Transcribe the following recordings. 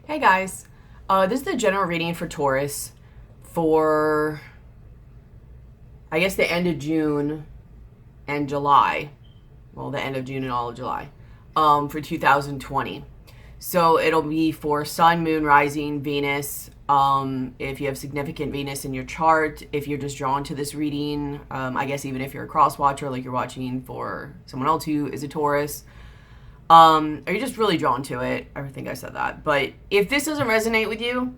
Hey guys, this is the general reading for Taurus for, I guess, the end of June and July. Well, the end of June and all of July for 2020. So it'll be for Sun, Moon, Rising, Venus. If you have significant Venus in your chart, if you're just drawn to this reading, I guess even if you're a cross watcher, like you're watching for someone else who is a Taurus. Are you just really drawn to it? I think I said that. But if this doesn't resonate with you,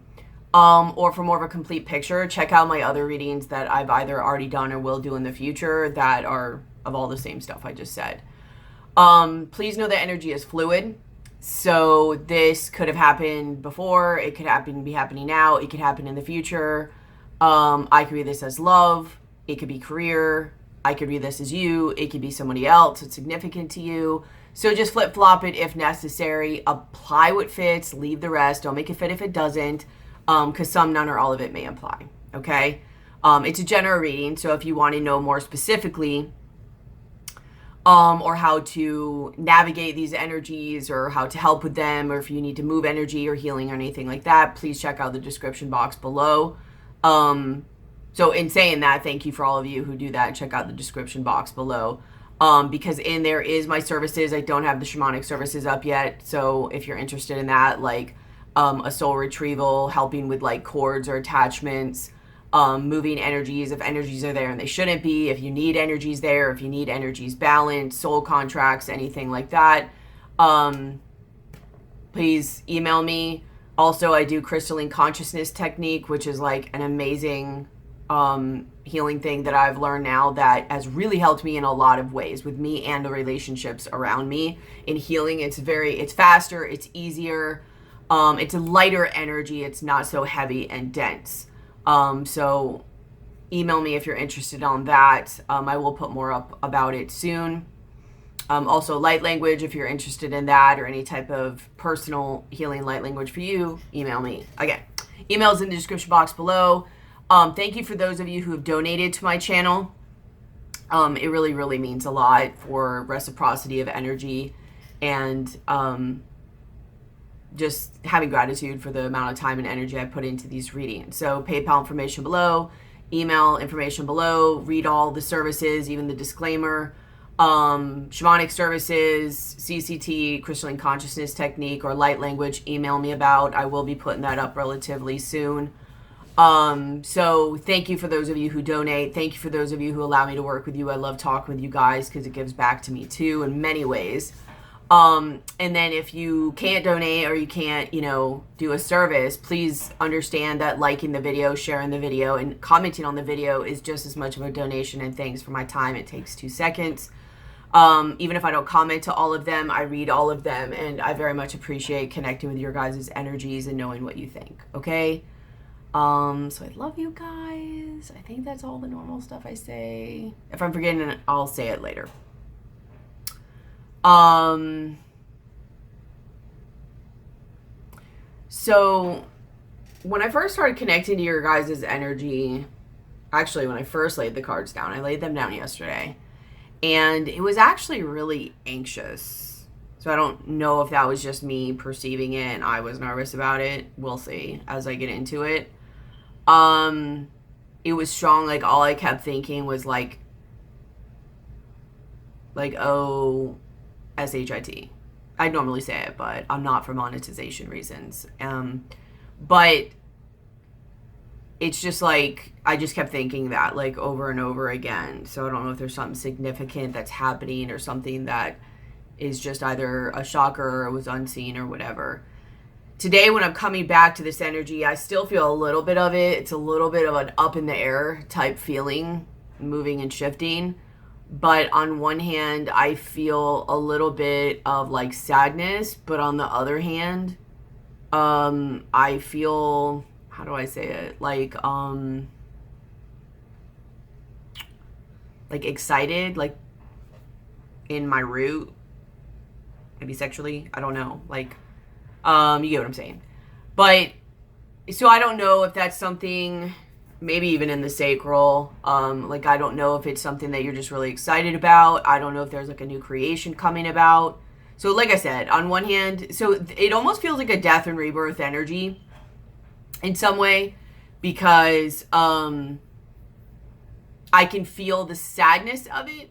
or for more of a complete picture, check out my other readings that I've either already done or will do in the future that are of all the same stuff I just said. Please know that energy is fluid. So this could have happened before. It could be happening now. It could happen in the future. I could read this as love. It could be career. I could read this as you. It could be somebody else. It's significant to you. So just flip-flop it if necessary. Apply what fits. Leave the rest. Don't make it fit if it doesn't, because some, none, or all of it may apply. Okay? It's a general reading, so if you want to know more specifically or how to navigate these energies or how to help with them, or if you need to move energy or healing or anything like that, please check out the description box below. So in saying that, thank you for all of you who do that. Check out the description box below. Because in there is my services. I don't have the shamanic services up yet. So if you're interested in that, like a soul retrieval, helping with like cords or attachments, moving energies, if energies are there and they shouldn't be, if you need energies there, if you need energies balanced, soul contracts, anything like that, please email me. Also, I do crystalline consciousness technique, which is like an amazing healing thing that I've learned now that has really helped me in a lot of ways with me and the relationships around me in healing. It's faster, it's easier, it's a lighter energy, it's not so heavy and dense. So email me if you're interested on that. I will put more up about it soon. Also light language, if you're interested in that or any type of personal healing light language for you, email me. Again, email's in the description box below. Thank you for those of you who have donated to my channel. It really, really means a lot for reciprocity of energy and just having gratitude for the amount of time and energy I put into these readings. So PayPal information below, email information below, read all the services, even the disclaimer, shamanic services, CCT, crystalline consciousness technique, or light language, email me about. I will be putting that up relatively soon. So thank you for those of you who donate. Thank you for those of you who allow me to work with you. I love talking with you guys because it gives back to me too in many ways. And then if you can't donate or you can't, do a service, please understand that liking the video, sharing the video, and commenting on the video is just as much of a donation and thanks for my time. It takes 2 seconds. Even if I don't comment to all of them, I read all of them, and I very much appreciate connecting with your guys' energies and knowing what you think. Okay? So I love you guys. I think that's all the normal stuff I say. If I'm forgetting it, I'll say it later. So when I first started connecting to your guys' energy, actually when I first laid the cards down, I laid them down yesterday, and it was actually really anxious. So I don't know if that was just me perceiving it and I was nervous about it. We'll see as I get into it. It was strong. Like all I kept thinking was like oh, SHIT. I'd normally say it, but I'm not for monetization reasons. But it's just like, I just kept thinking that like over and over again. So I don't know if there's something significant that's happening or something that is just either a shocker or was unseen or whatever. Today, when I'm coming back to this energy, I still feel a little bit of it. It's a little bit of an up in the air type feeling, moving and shifting. But on one hand, I feel a little bit of like sadness. But on the other hand, I feel, how do I say it? Like excited, like in my root, maybe sexually. I don't know. Like, you get what I'm saying. But so I don't know if that's something, maybe even in the sacral. Like, I don't know if it's something that you're just really excited about. I don't know if there's like a new creation coming about. So like I said, on one hand, so it almost feels like a death and rebirth energy in some way, because I can feel the sadness of it,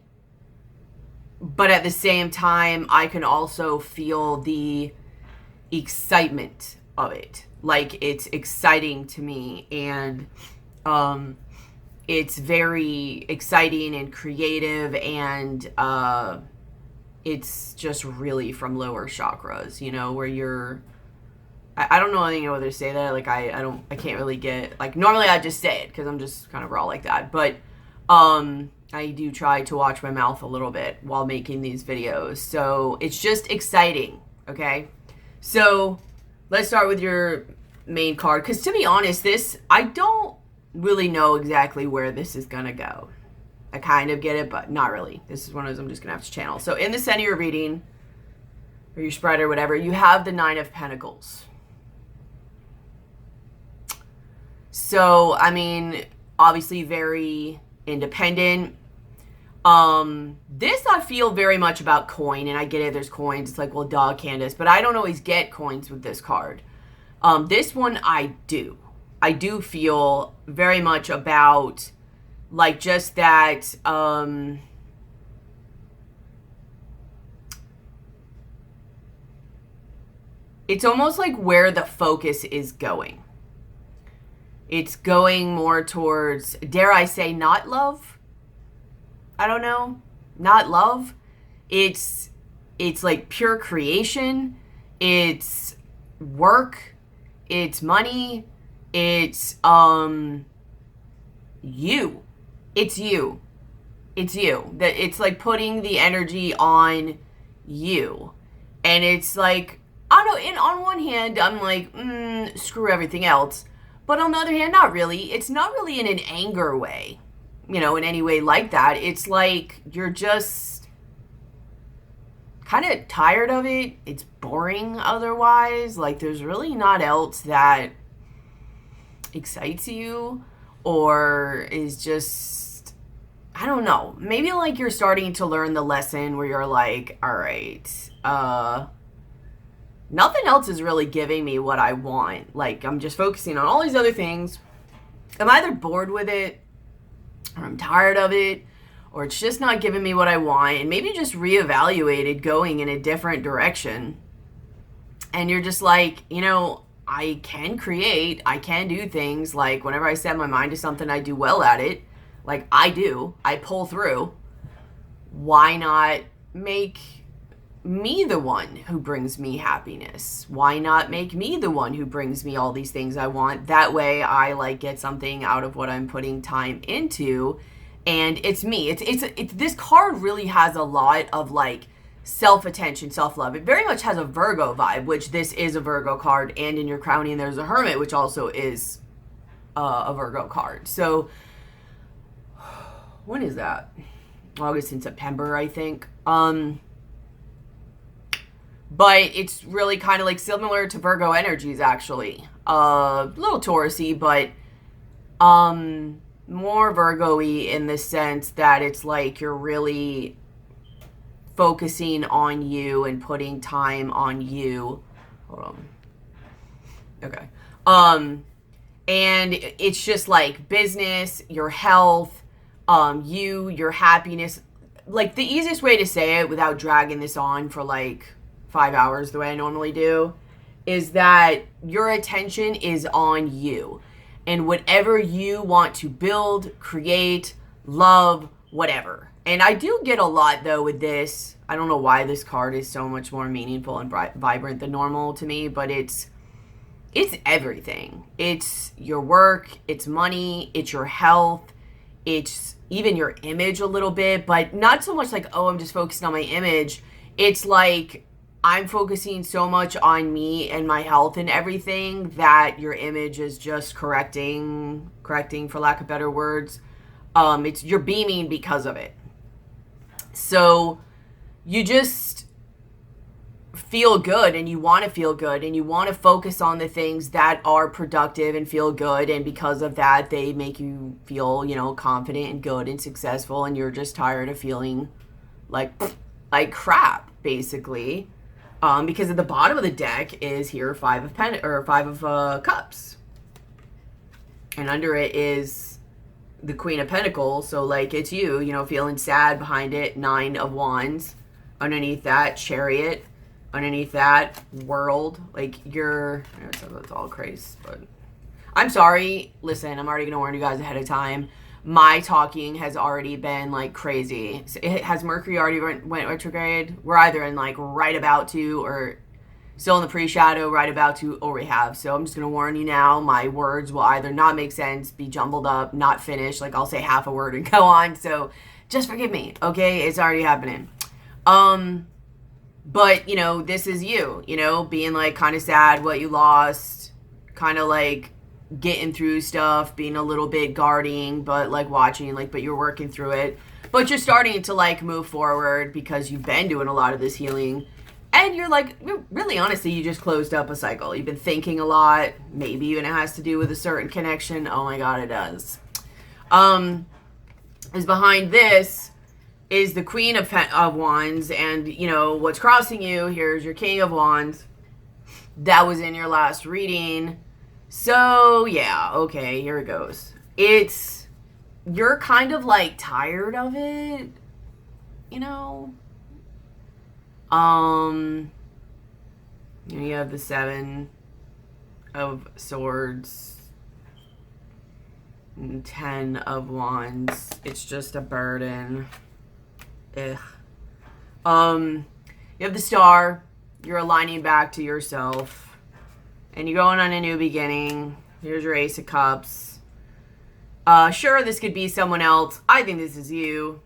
but at the same time, I can also feel the excitement of it. Like, it's exciting to me, and it's very exciting and creative, and it's just really from lower chakras, you know, where you're, I don't know anything whether to say that. Like, I can't really get, like, normally I just say it because I'm just kind of raw like that. But I do try to watch my mouth a little bit while making these videos. So it's just exciting, okay? So let's start with your main card. Because to be honest, I don't really know exactly where this is going to go. I kind of get it, but not really. This is one of those I'm just going to have to channel. So in the center of your reading, or your spread or whatever, you have the Nine of Pentacles. So, I mean, obviously very independent. This I feel very much about coin, and I get it, there's coins. It's like, well, duh, Candice. But I don't always get coins with this card. This one I do. I do feel very much about, like, just that, it's almost like where the focus is going. It's going more towards, dare I say, not love? I don't know. Not love. It's like pure creation. It's work. It's money. It's you. It's you. It's you. That it's like putting the energy on you. And it's like, I don't know, and on one hand, I'm like, screw everything else. But on the other hand, not really. It's not really in an anger way, you know, in any way like that. It's like you're just kind of tired of it. It's boring otherwise. Like, there's really not else that excites you or is just, I don't know. Maybe like you're starting to learn the lesson where you're like, all right, nothing else is really giving me what I want. Like, I'm just focusing on all these other things. I'm either bored with it, or I'm tired of it, or it's just not giving me what I want. And maybe just reevaluated going in a different direction. And you're just like, you know, I can create, I can do things. Like, whenever I set my mind to something, I do well at it. Like, I pull through. Why not make me the one who brings me happiness? Why not make me the one who brings me all these things I want? That way I like get something out of what I'm putting time into, and it's me. It's this card really has a lot of like self-attention, self-love. It very much has a Virgo vibe, which this is a Virgo card, and in your crowning there's a Hermit, which also is a Virgo card. So when is that? August and September, I think. But it's really kind of like similar to Virgo energies, actually. A little Taurus-y, but more Virgo-y in the sense that it's like you're really focusing on you and putting time on you. Hold on. Okay. And it's just like business, your health, your happiness. Like, the easiest way to say it without dragging this on for like 5 hours the way I normally do is that your attention is on you and whatever you want to build, create, love, whatever. And I do get a lot though with this. I don't know why this card is so much more meaningful and vibrant than normal to me, but it's everything. It's your work, it's money, it's your health, it's even your image a little bit, but not so much like, oh, I'm just focusing on my image. It's like I'm focusing so much on me and my health and everything that your image is just correcting for lack of better words. You're beaming because of it. So you just feel good, and you want to feel good, and you want to focus on the things that are productive and feel good, and because of that they make you feel, you know, confident and good and successful, and you're just tired of feeling like crap, basically. Because at the bottom of the deck is here five of cups. And under it is the Queen of Pentacles. So like it's you know, feeling sad behind it. 9 of Wands. Underneath that, Chariot. Underneath that, World. Like you're, it's all crazy, but I'm sorry. Listen, I'm already gonna warn you guys ahead of time. My talking has already been like crazy. Has Mercury already went retrograde? We're either in like right about to, or still in the pre-shadow, right about to, or we have. So I'm just going to warn you now, my words will either not make sense, be jumbled up, not finished. Like I'll say half a word and go on. So just forgive me, okay? It's already happening. But, you know, this is you, you know, being like kind of sad what you lost, kind of like getting through stuff, being a little bit guarding, but like watching, like, but you're working through it. But you're starting to like move forward because you've been doing a lot of this healing. And you're like, really honestly, you just closed up a cycle. You've been thinking a lot. Maybe even it has to do with a certain connection. Oh my God, it does. Is behind this is the Queen of Wands. And, you know, what's crossing you, here's your King of Wands. That was in your last reading. So, yeah, okay, here it goes. You're kind of like tired of it, you know? You have the 7 of Swords and 10 of Wands. It's just a burden. Ugh. You have the Star. You're aligning back to yourself. And you're going on a new beginning. Here's your Ace of Cups. Sure, this could be someone else. I think this is you.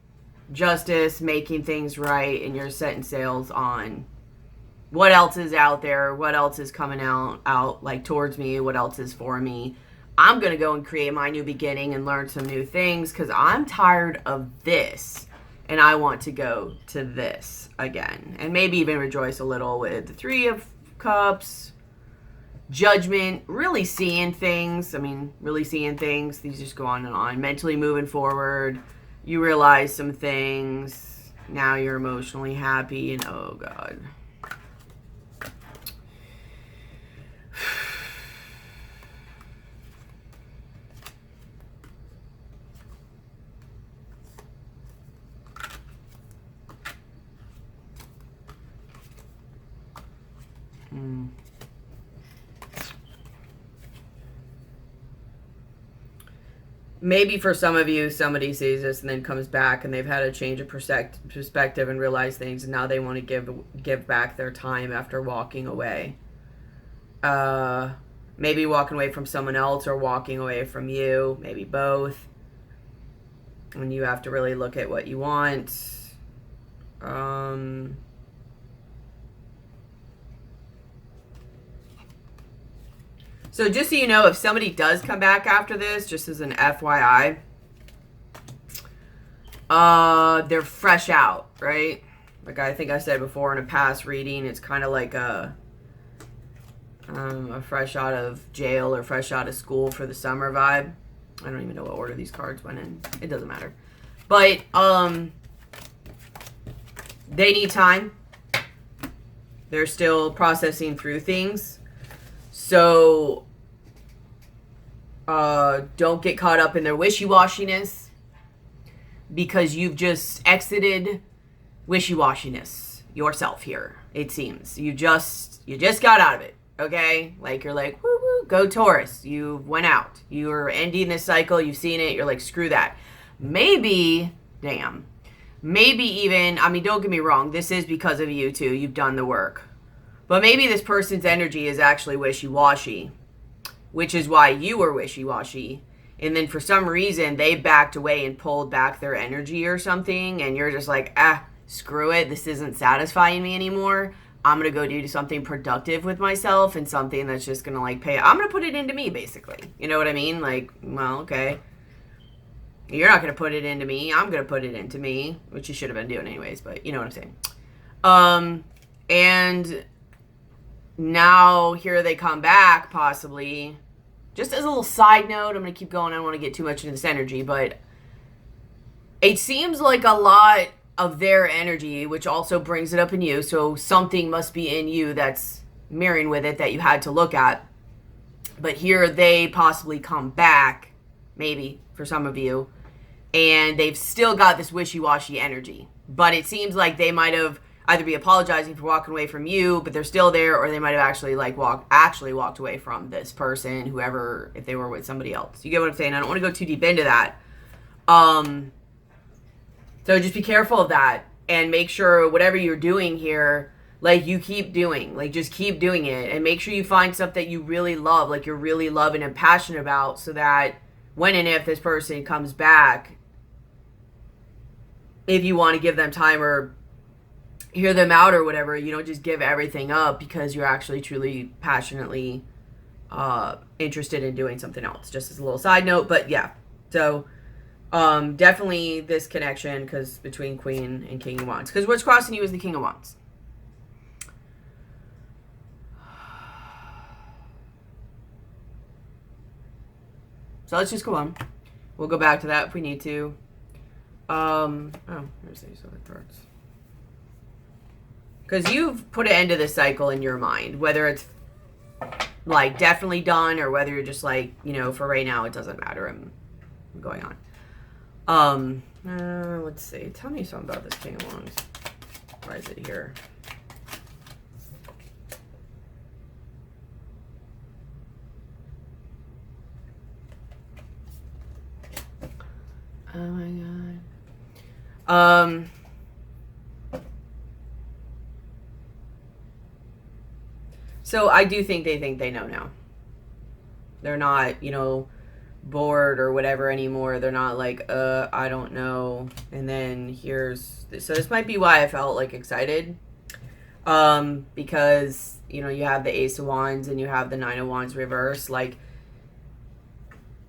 Justice, making things right, and you're setting sails on what else is out there, what else is coming out like towards me, what else is for me. I'm going to go and create my new beginning and learn some new things because I'm tired of this. And I want to go to this again. And maybe even rejoice a little with the 3 of Cups. Judgment, really seeing things. I mean, really seeing things. These just go on and on. Mentally moving forward. You realize some things. Now you're emotionally happy. And oh, God. Maybe for some of you, somebody sees this and then comes back and they've had a change of perspective and realize things, and now they want to give back their time after walking away. Maybe walking away from someone else or walking away from you, maybe both. And you have to really look at what you want. So just so you know, if somebody does come back after this, just as an FYI, they're fresh out, right? Like I think I said before in a past reading, it's kind of like a fresh out of jail or fresh out of school for the summer vibe. I don't even know what order these cards went in. It doesn't matter. But they need time. They're still processing through things. So, don't get caught up in their wishy-washiness because you've just exited wishy-washiness yourself here, it seems. You just got out of it, okay? Like, you're like, woo-woo, go Taurus. You went out. You're ending this cycle. You've seen it. You're like, screw that. Maybe even, I mean, don't get me wrong. This is because of you, too. You've done the work. But maybe this person's energy is actually wishy-washy, which is why you were wishy-washy. And then for some reason, they backed away and pulled back their energy or something. And you're just like, screw it. This isn't satisfying me anymore. I'm going to go do something productive with myself and something that's just going to like pay. I'm going to put it into me, basically. You know what I mean? Like, well, okay. You're not going to put it into me. I'm going to put it into me, which you should have been doing anyways. But you know what I'm saying. And now here they come back, possibly. Just as a little side note, I'm going to keep going. I don't want to get too much into this energy, but it seems like a lot of their energy, which also brings it up in you. So something must be in you that's mirroring with it that you had to look at. But here they possibly come back, maybe for some of you, and they've still got this wishy-washy energy. But it seems like they might have either be apologizing for walking away from you, but they're still there, or they might have actually walked away from this person, whoever, if they were with somebody else. You get what I'm saying? I don't want to go too deep into that. So just be careful of that, and make sure whatever you're doing here, like, you keep doing, like, just keep doing it, and make sure you find stuff that you really love, like you're really loving and passionate about, so that when and if this person comes back, if you want to give them time or hear them out or whatever, you don't just give everything up because you're actually truly passionately interested in doing something else. Just as a little side note, but yeah. So definitely this connection, because between Queen and King of Wands, because what's crossing you is the King of Wands. So let's just go on. We'll go back to that if we need to. Oh, here's these other cards. Because you've put an end to this cycle in your mind, whether it's like definitely done or whether you're just like, you know, for right now it doesn't matter. I'm going on. Let's see. Tell me something about this King of Wands. Why is it here? Oh my God. So I do think they know now. They're not, you know, bored or whatever anymore. They're not like, I don't know. And then so this might be why I felt like excited. Because, you know, you have the Ace of Wands and you have the Nine of Wands reverse. Like,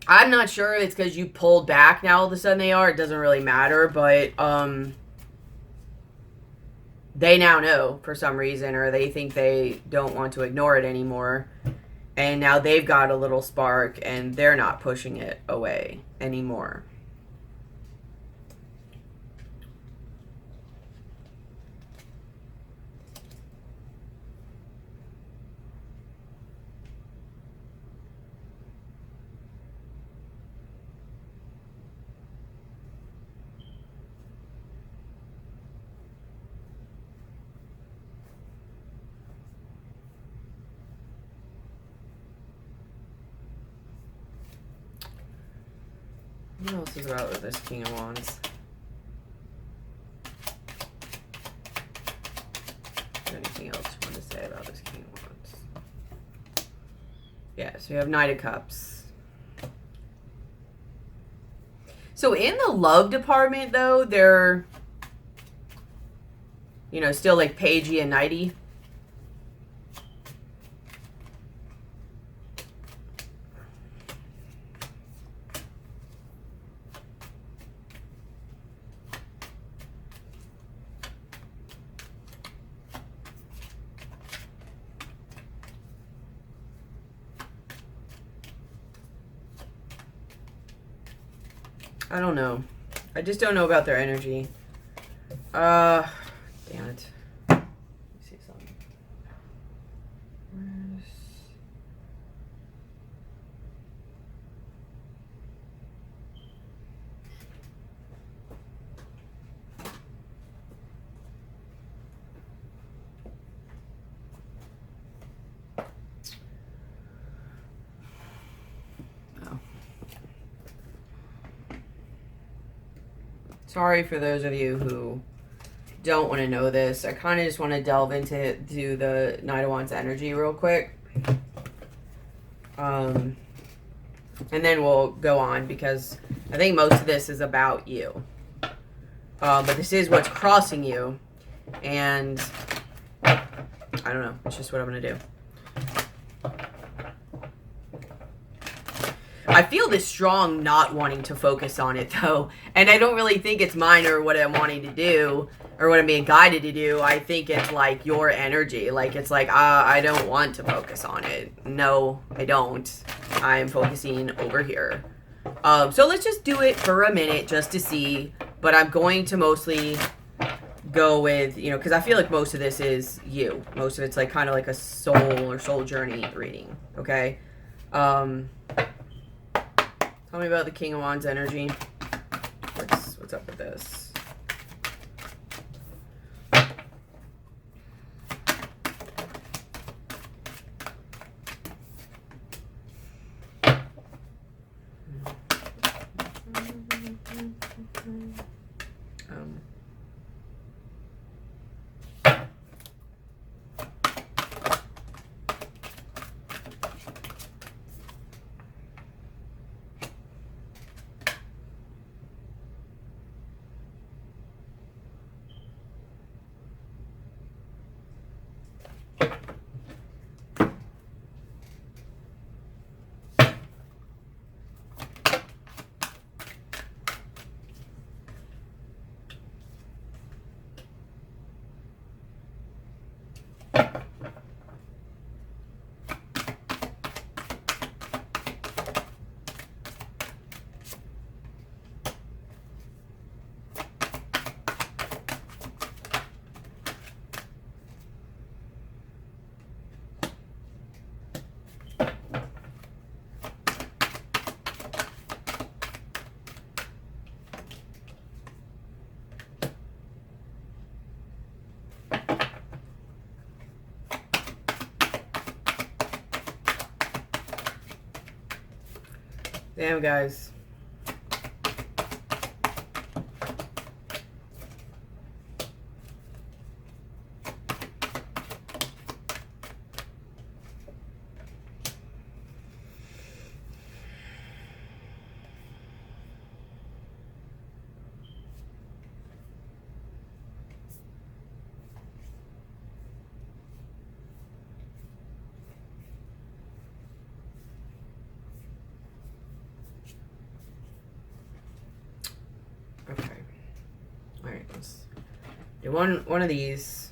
I'm not sure it's because you pulled back now all of a sudden they are. It doesn't really matter, but they now know for some reason, or they think they don't want to ignore it anymore. And now they've got a little spark and they're not pushing it away anymore. What else is about with this King of Wands? Is there anything else you want to say about this King of Wands? Yeah, so you have Knight of Cups. So in the love department, though, they're, you know, still like pagey and knighty. I don't know. I just don't know about their energy. Damn it. Let me see something. Sorry for those of you who don't want to know this. I kind of just want to delve into the Knight of Wands energy real quick. And then we'll go on, because I think most of this is about you. But this is what's crossing you. And I don't know. It's just what I'm going to do. I feel this strong not wanting to focus on it, though. And I don't really think it's mine or what I'm wanting to do or what I'm being guided to do. I think it's like your energy. Like, it's like, I don't want to focus on it. No, I don't. I'm focusing over here. So let's just do it for a minute just to see. But I'm going to mostly go with, you know, because I feel like most of this is you. Most of it's like kind of like a soul or soul journey reading, okay? Tell me about the King of Wands energy. What's up with this? Damn, guys. Okay. All right. Let's do one of these.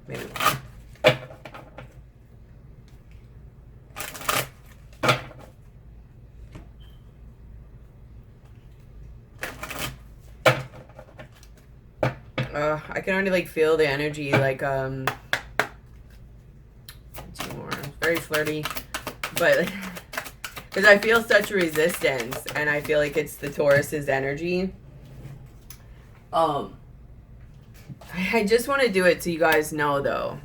Maybe one. I can already like feel the energy, like two more. Very flirty, but because I feel such resistance, and I feel like it's the Taurus's energy. I just want to do it so you guys know, though,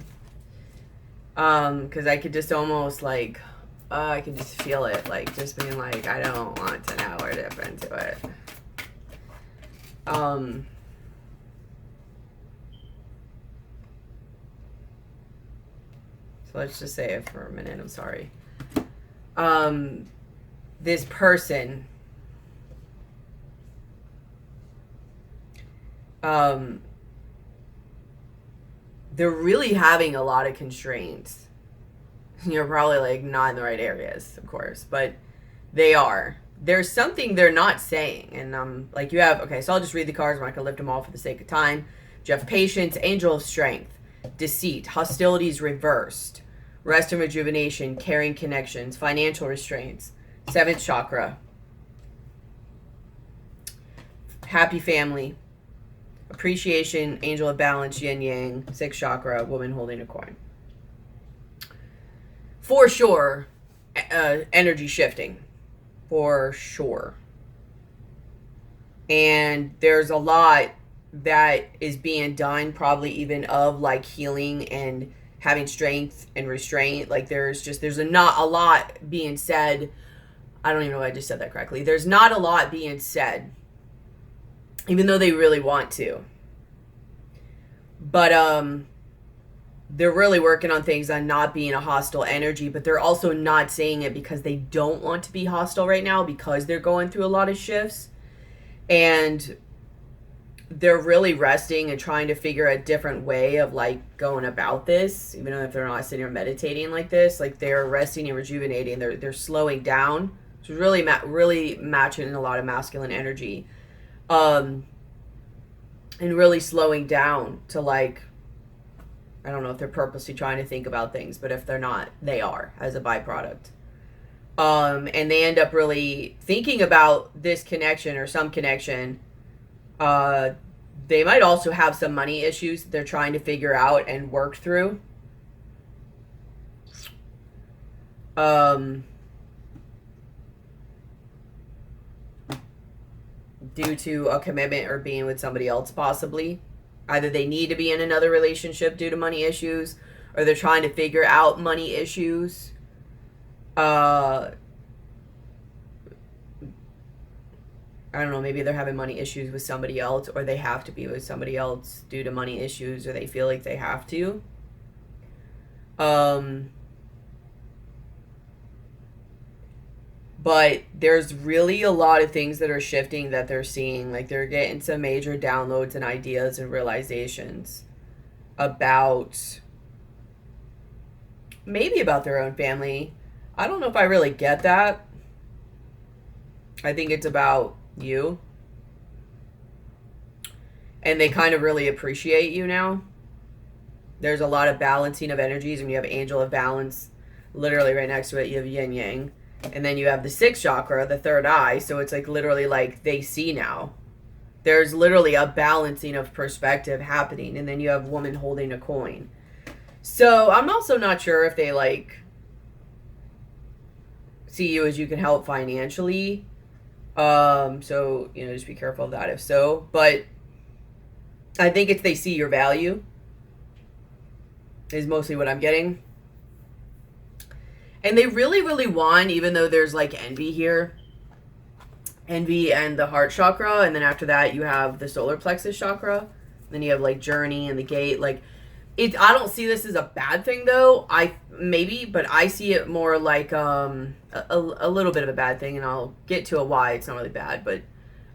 because I could just almost like, I can just feel it, like just being like, I don't want to know or dip into it. So let's just say it for a minute. I'm sorry. This person, they're really having a lot of constraints. You're probably like not in the right areas, of course, but they are. There's something they're not saying, and like you have. Okay, so I'll just read the cards. I'm not gonna lift them all for the sake of time. You have Patience, Angel of Strength, Deceit, Hostilities Reversed, Rest and Rejuvenation, Caring Connections, Financial Restraints, 7th Chakra, Happy Family, Appreciation, Angel of Balance, Yin Yang, 6th Chakra, Woman Holding a Coin. For sure, energy shifting. For sure. And there's a lot that is being done, probably even of like healing and having strength and restraint. Like there's not a lot being said. I don't even know if I just said that correctly. There's not a lot being said, even though they really want to. But they're really working on things on not being a hostile energy, but they're also not saying it because they don't want to be hostile right now, because they're going through a lot of shifts. And they're really resting and trying to figure a different way of like going about this, even if they're not sitting or meditating like this. Like they're resting and rejuvenating. They're slowing down, which is really matching a lot of masculine energy, and really slowing down to like, I don't know if they're purposely trying to think about things, but if they're not, they are as a byproduct. And they end up really thinking about this connection or some connection. They might also have some money issues they're trying to figure out and work through. Due to a commitment or being with somebody else, possibly. Either they need to be in another relationship due to money issues, or they're trying to figure out money issues. I don't know, maybe they're having money issues with somebody else, or they have to be with somebody else due to money issues, or they feel like they have to. But there's really a lot of things that are shifting that they're seeing. Like, they're getting some major downloads and ideas and realizations about, maybe about their own family. I don't know if I really get that. I think it's about you. And they kind of really appreciate you now. There's a lot of balancing of energies. When you have Angel of Balance, literally right next to it, you have Yin Yang. And then you have the 6th chakra, the third eye. So it's like literally like they see now. There's literally a balancing of perspective happening. And then you have woman holding a coin. So I'm also not sure if they like see you as you can help financially. So, you know, just be careful of that if so. But I think it's they see your value is mostly what I'm getting. And they really, really want, even though there's like envy here, envy and the heart chakra, and then after that you have the solar plexus chakra, then you have like journey and the gate. Like, I don't see this as a bad thing though. But I see it more like a little bit of a bad thing, and I'll get to a why it's not really bad. But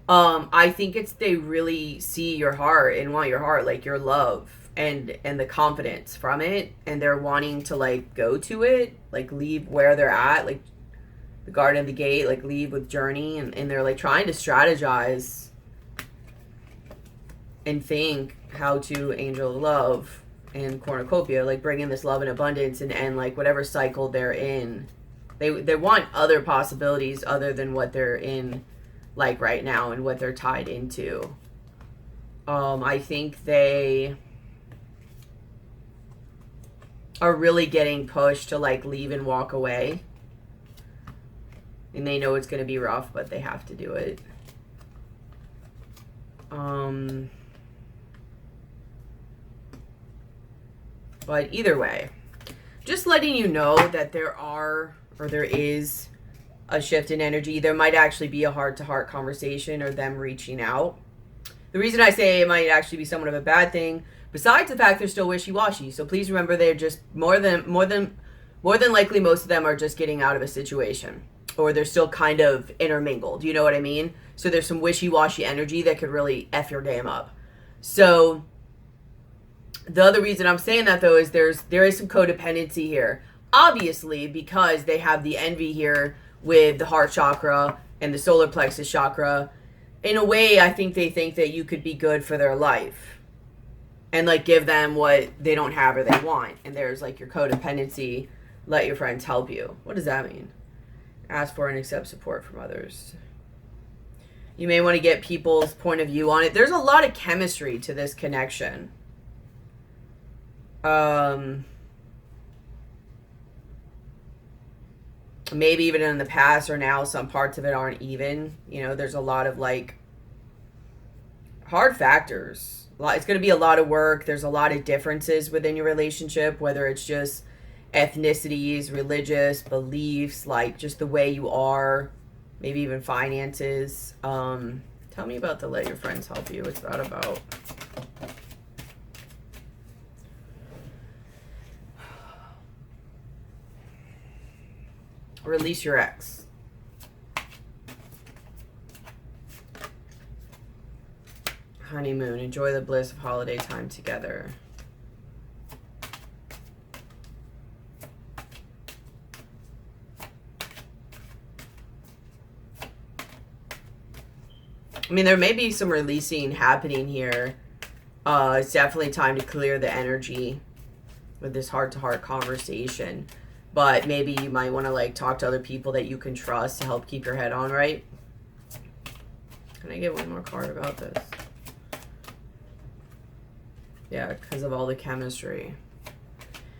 I think it's they really see your heart and want your heart, like your love and the confidence from it, and they're wanting to like go to it, like leave where they're at, like the garden of the gate, like leave with journey, and they're like trying to strategize and think how to angel love and cornucopia, like bring in this love and abundance and end like whatever cycle they're in. They want other possibilities other than what they're in like right now and what they're tied into. I think they are really getting pushed to like leave and walk away. And they know it's going to be rough, but they have to do it. But either way, just letting you know that there is a shift in energy. There might actually be a heart-to-heart conversation or them reaching out. The reason I say it might actually be somewhat of a bad thing, besides the fact they're still wishy-washy. So please remember, they're just more than likely most of them are just getting out of a situation, or they're still kind of intermingled. You know what I mean? So there's some wishy-washy energy that could really F your game up. So the other reason I'm saying that though is there is some codependency here. Obviously, because they have the envy here with the heart chakra and the solar plexus chakra. In a way, I think they think that you could be good for their life and like give them what they don't have or they want. And there's like your codependency, let your friends help you. What does that mean? Ask for and accept support from others. You may want to get people's point of view on it. There's a lot of chemistry to this connection. Maybe even in the past or now, some parts of it aren't even. You know, there's a lot of like hard factors. It's going to be a lot of work. There's a lot of differences within your relationship, whether it's just ethnicities, religious beliefs, like just the way you are, maybe even finances. Tell me about the let your friends help you. What's that about? Release your ex. Honeymoon. Enjoy the bliss of holiday time together. I mean, there may be some releasing happening here. It's definitely time to clear the energy. with this heart-to-heart conversation. But maybe you might want to like talk to other people that you can trust to help keep your head on right. Can I get one more card about this? Yeah, because of all the chemistry.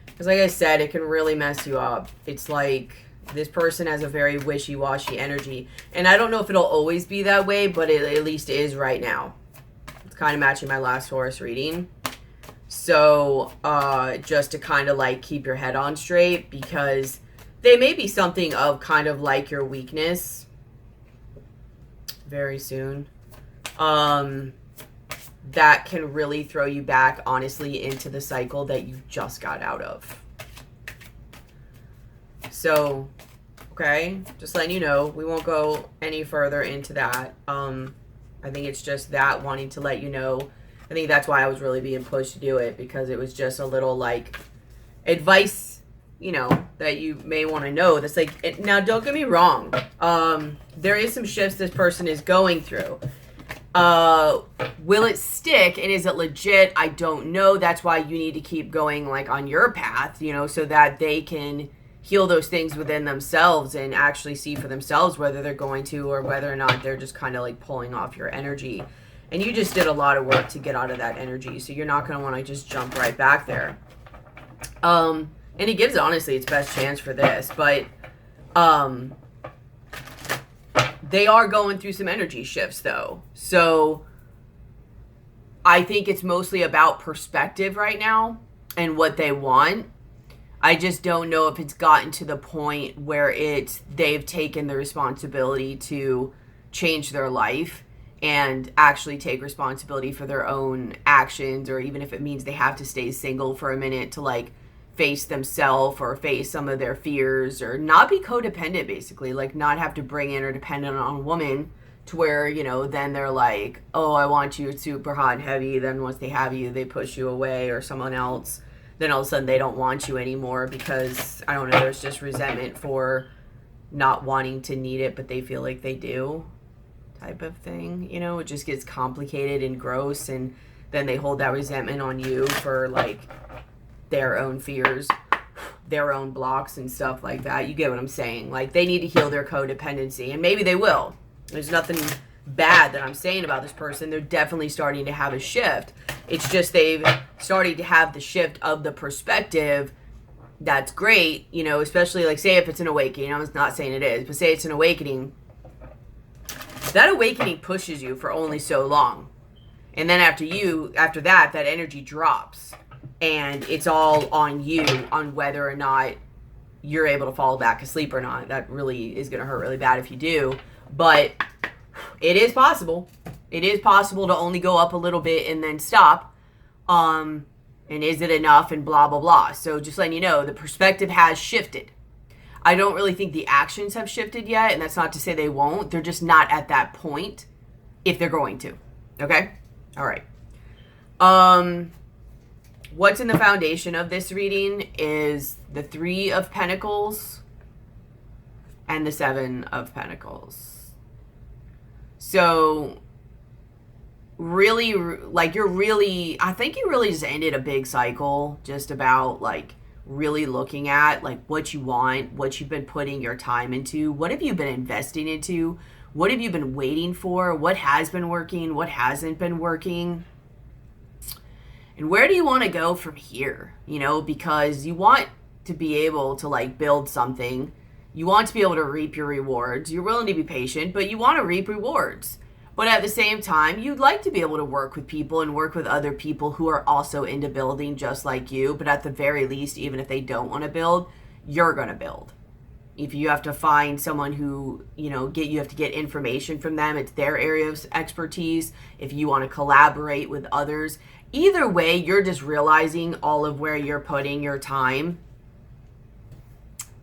Because like I said, it can really mess you up. It's like this person has a very wishy-washy energy. And I don't know if it'll always be that way, but it at least is right now. It's kind of matching my last Taurus reading. So just to kind of like keep your head on straight, because they may be something of kind of like your weakness very soon. That can really throw you back, honestly, into the cycle that you just got out of. So, okay, just letting you know, we won't go any further into that. I think it's just that, wanting to let you know. I think that's why I was really being pushed to do it, because it was just a little, like, advice, you know, that you may want to know. That's like, now, don't get me wrong. There is some shifts this person is going through. Will it stick and is it legit? I don't know. That's why you need to keep going like on your path, you know, so that they can heal those things within themselves and actually see for themselves whether they're going to or whether or not they're just kind of like pulling off your energy. And you just did a lot of work to get out of that energy, so you're not going to want to just jump right back there. And it gives, honestly, its best chance for this, but they are going through some energy shifts, though. So I think it's mostly about perspective right now and what they want. I just don't know if it's gotten to the point where they've taken the responsibility to change their life and actually take responsibility for their own actions, or even if it means they have to stay single for a minute to like face themselves or face some of their fears, or not be codependent, basically, like not have to bring in or dependent on a woman to where, you know, then they're like, oh, I want you super hot and heavy. Then once they have you, they push you away, or someone else. Then all of a sudden they don't want you anymore because, I don't know, there's just resentment for not wanting to need it, but they feel like they do, type of thing. You know, it just gets complicated and gross, and then they hold that resentment on you for like their own fears, their own blocks and stuff like that. You get what I'm saying? Like, they need to heal their codependency, and maybe they will. There's nothing bad that I'm saying about this person. They're definitely starting to have a shift. It's just they've started to have the shift of the perspective. That's great, you know, especially like, say if it's an awakening. I'm not saying it is, but say it's an awakening. That awakening pushes you for only so long. And then after that energy drops. And it's all on you, on whether or not you're able to fall back asleep or not. That really is going to hurt really bad if you do. But it is possible. It is possible to only go up a little bit and then stop. And is it enough, and blah, blah, blah. So just letting you know, the perspective has shifted. I don't really think the actions have shifted yet. And that's not to say they won't. They're just not at that point if they're going to. Okay? All right. What's in the foundation of this reading is the 3 of Pentacles and the 7 of Pentacles. So really, like, I think you really just ended a big cycle just about like really looking at like what you want, what you've been putting your time into, what have you been investing into, what have you been waiting for, what has been working, what hasn't been working. And where do you want to go from here? You know, because you want to be able to like build something. You want to be able to reap your rewards. You're willing to be patient, but you want to reap rewards. But at the same time, you'd like to be able to work with people and work with other people who are also into building just like you. But at the very least, even if they don't want to build, you're going to build. If you have to find someone who, you know, you have to get information from them, it's their area of expertise. If you want to collaborate with others, either way, you're just realizing all of where you're putting your time.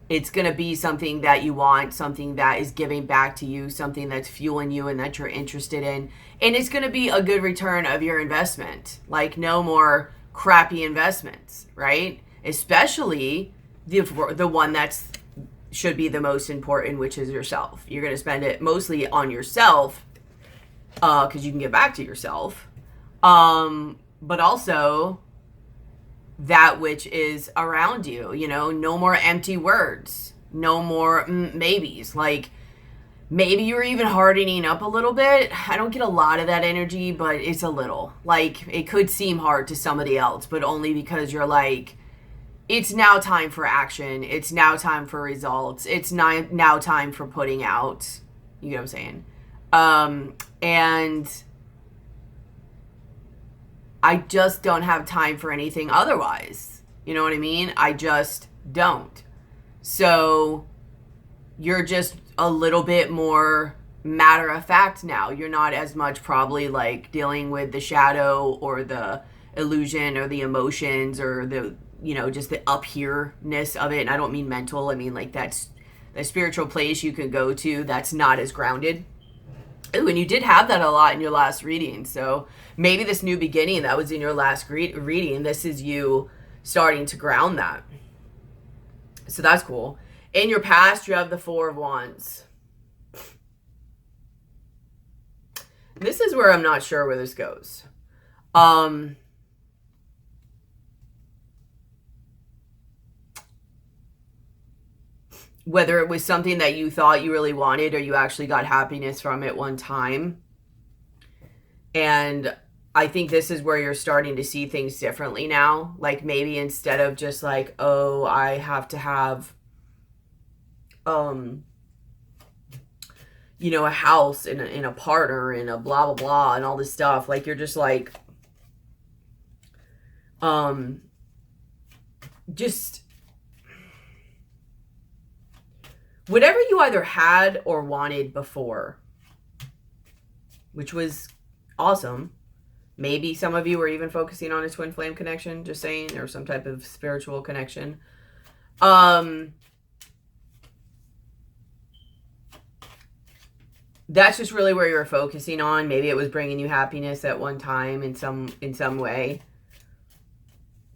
It's going to be something that you want, something that is giving back to you, something that's fueling you and that you're interested in. And it's going to be a good return of your investment. Like, no more crappy investments, right? Especially the one that's should be the most important, which is yourself. You're going to spend it mostly on yourself because you can get back to yourself. But also that which is around you, you know, no more empty words, no more maybes. Like, maybe you're even hardening up a little bit. I don't get a lot of that energy, but it's a little. Like, it could seem hard to somebody else, but only because you're like, it's now time for action. It's now time for results. It's now time for putting out. You know what I'm saying? And I just don't have time for anything otherwise. You know what I mean? I just don't. So you're just a little bit more matter of fact now. You're not as much probably like dealing with the shadow or the illusion or the emotions or the, you know, just the up here-ness of it. And I don't mean mental. I mean like that's the spiritual place you can go to that's not as grounded. Ooh, and you did have that a lot in your last reading. So maybe this new beginning that was in your last reading, this is you starting to ground that. So that's cool. In your past, you have the Four of Wands. This is where I'm not sure where this goes. Whether it was something that you thought you really wanted or you actually got happiness from it one time. And I think this is where you're starting to see things differently now. Like maybe instead of just like, oh, I have to have, you know, a house and a partner and a blah, blah, blah and all this stuff. Like you're just like, just whatever you either had or wanted before, which was awesome. Maybe some of you were even focusing on a twin flame connection, just saying, or some type of spiritual connection. That's just really where you're focusing on. Maybe it was bringing you happiness at one time in some way.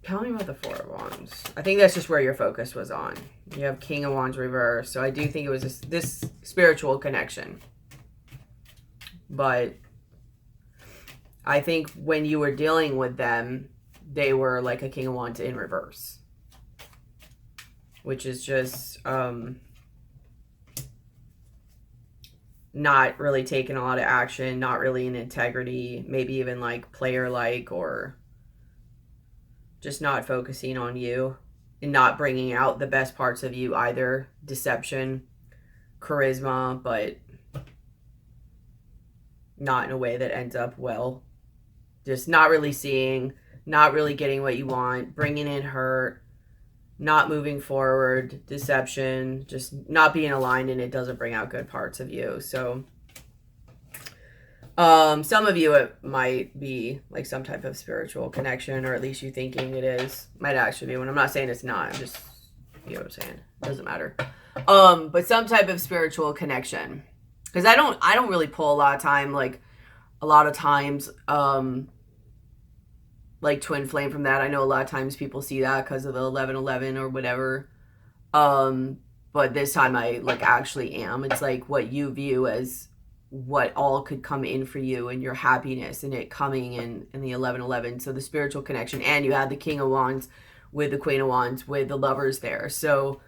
Tell me about the Four of Wands. I think that's just where your focus was on. You have King of Wands reversed. So I do think it was this spiritual connection. But I think when you were dealing with them, they were like a King of Wands in reverse. Which is just not really taking a lot of action, not really in integrity, maybe even like player-like or just not focusing on you and not bringing out the best parts of you either. Deception, charisma, but not in a way that ends up well. Just not really seeing, not really getting what you want, bringing in hurt, not moving forward, deception, just not being aligned, and it doesn't bring out good parts of you. So some of you, it might be like some type of spiritual connection, or at least you thinking it is. Might actually be one. I'm not saying it's not. I'm just, you know what I'm saying. It doesn't matter. But some type of spiritual connection. Because I don't really pull a lot of time, like a lot of times, like twin flame from that. I know a lot of times people see that because of the 1111 or whatever. But this time I like actually am. It's like what you view as what all could come in for you and your happiness and it coming in the 1111. So the spiritual connection, and you had the King of Wands with the Queen of Wands with the Lovers there. So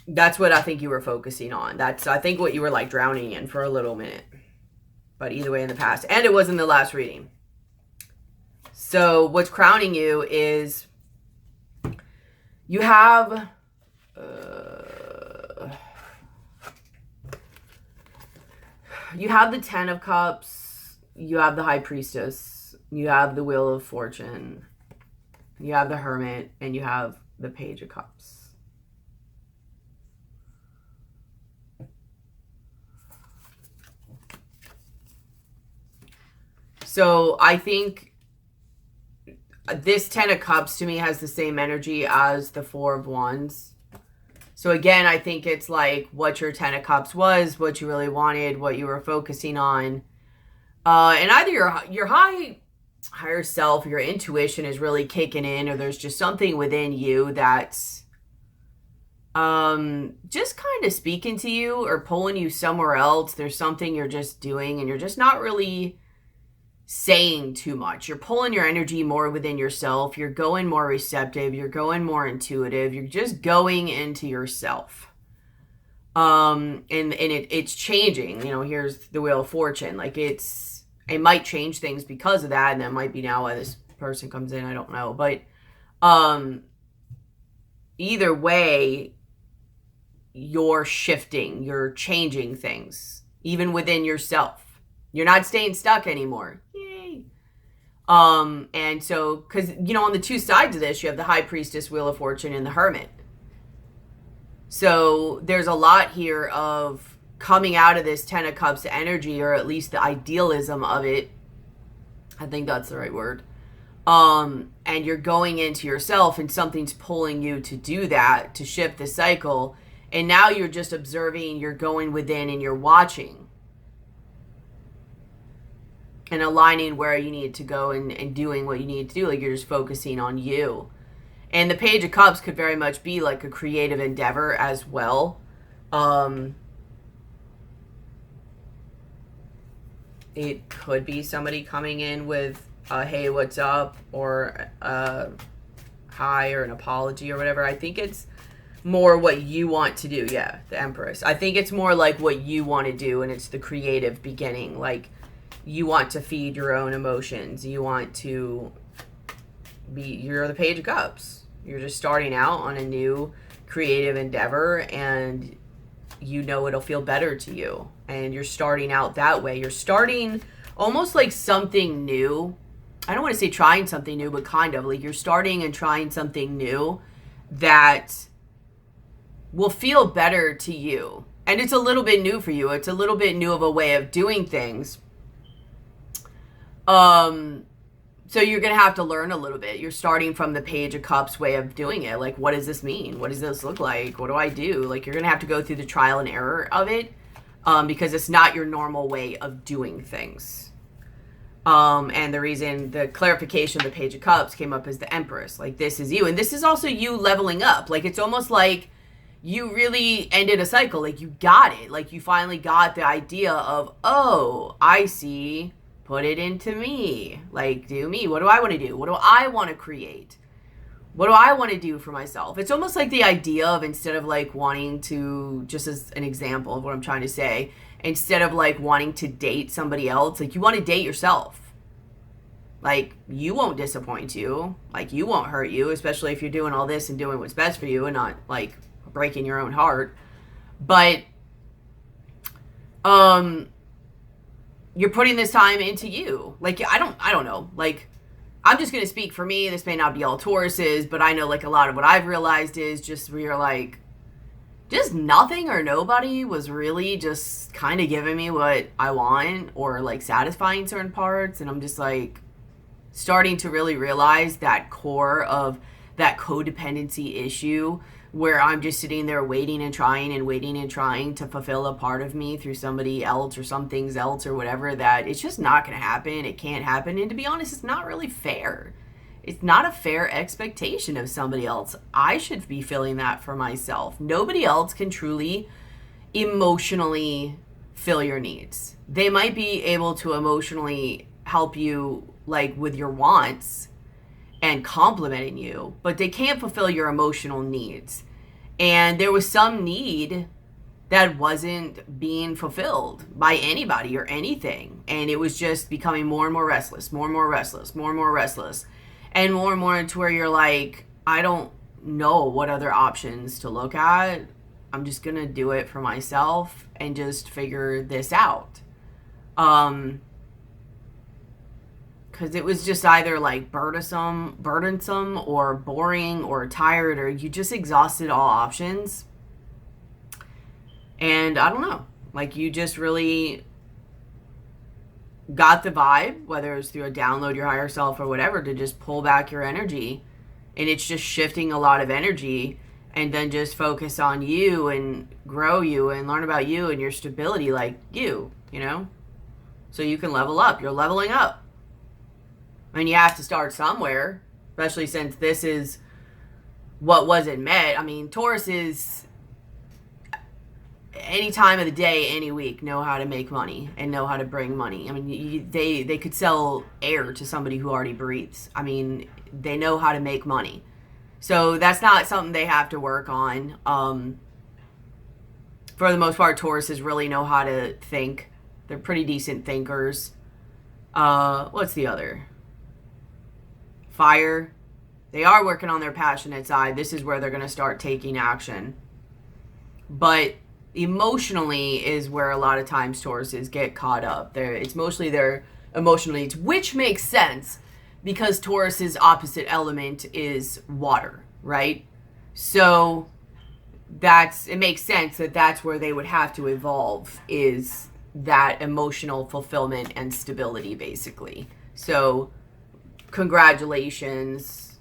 that's what I think you were focusing on. That's, I think, what you were like drowning in for a little minute. But either way, in the past. And it was in the last reading. So what's crowning you is you have the Ten of Cups, you have the High Priestess, you have the Wheel of Fortune, you have the Hermit, and you have the Page of Cups. So I think this Ten of Cups to me has the same energy as the Four of Wands. So again, I think it's like what your Ten of Cups was, what you really wanted, what you were focusing on. And either your higher self, your intuition is really kicking in, or there's just something within you that's just kind of speaking to you or pulling you somewhere else. There's something you're just doing and you're just not really saying too much. You're pulling your energy more within yourself. You're going more receptive. You're going more intuitive. You're just going into yourself. And it's changing. You know, here's the Wheel of Fortune. Like it might change things because of that, and that might be now why this person comes in. I don't know, but either way, you're shifting. You're changing things, even within yourself. You're not staying stuck anymore. Yay. And so, because, you know, on the two sides of this, you have the High Priestess, Wheel of Fortune, and the Hermit. So there's a lot here of coming out of this Ten of Cups energy, or at least the idealism of it. I think that's the right word. And you're going into yourself, and something's pulling you to do that, to shift the cycle. And now you're just observing, you're going within, and you're watching. And aligning where you need to go and doing what you need to do. Like you're just focusing on you. And the Page of Cups could very much be like a creative endeavor as well. It could be somebody coming in with hey, what's up? Or hi, or an apology or whatever. I think it's more what you want to do. Yeah, the Empress. I think it's more like what you want to do, and it's the creative beginning. Like, you want to feed your own emotions. You want to you're the Page of Cups. You're just starting out on a new creative endeavor, and you know it'll feel better to you. And you're starting out that way. You're starting almost like something new. I don't want to say trying something new, but kind of. Like you're starting and trying something new that will feel better to you. And it's a little bit new for you. It's a little bit new of a way of doing things. So you're going to have to learn a little bit. You're starting from the Page of Cups way of doing it. Like, what does this mean? What does this look like? What do I do? Like, you're going to have to go through the trial and error of it, because it's not your normal way of doing things. And the reason the clarification of the Page of Cups came up as the Empress. Like, this is you. And this is also you leveling up. Like, it's almost like you really ended a cycle. Like, you got it. Like, you finally got the idea of, oh, I see. Put it into me. Like, do me. What do I want to do? What do I want to create? What do I want to do for myself? It's almost like the idea of, instead of like wanting to, just as an example of what I'm trying to say, instead of like wanting to date somebody else, like you want to date yourself. Like, you won't disappoint you. Like, you won't hurt you, especially if you're doing all this and doing what's best for you and not like breaking your own heart. But, you're putting this time into you. Like, I don't know. Like, I'm just going to speak for me. This may not be all Tauruses, but I know like a lot of what I've realized is just where you're like, just nothing or nobody was really just kind of giving me what I want or like satisfying certain parts. And I'm just like starting to really realize that core of that codependency issue, where I'm just sitting there waiting and trying to fulfill a part of me through somebody else or some things else or whatever, that it's just not going to happen. It can't happen. And to be honest, it's not really fair. It's not a fair expectation of somebody else. I should be feeling that for myself. Nobody else can truly emotionally fill your needs. They might be able to emotionally help you like with your wants and complimenting you, but they can't fulfill your emotional needs. And there was some need that wasn't being fulfilled by anybody or anything. And it was just becoming more and more restless, more and more restless, more and more restless, and more into where you're like, I don't know what other options to look at. I'm just going to do it for myself and just figure this out. Because it was just either like burdensome or boring or tired, or you just exhausted all options. And I don't know, like you just really got the vibe, whether it's through a download your higher self or whatever, to just pull back your energy. And it's just shifting a lot of energy, and then just focus on you and grow you and learn about you and your stability, like you know, so you can level up. You're leveling up. And you have to start somewhere, especially since this is what wasn't met. I mean, Taurus is, any time of the day, any week, know how to make money and know how to bring money. I mean, they could sell air to somebody who already breathes. I mean, they know how to make money. So that's not something they have to work on. For the most part, Tauruses really know how to think. They're pretty decent thinkers. What's the other? Fire. They are working on their passionate side. This is where they're going to start taking action. But emotionally is where a lot of times Tauruses get caught up. It's mostly their emotional needs, which makes sense because Taurus's opposite element is water, right? So it makes sense that that's where they would have to evolve, is that emotional fulfillment and stability, basically. So congratulations,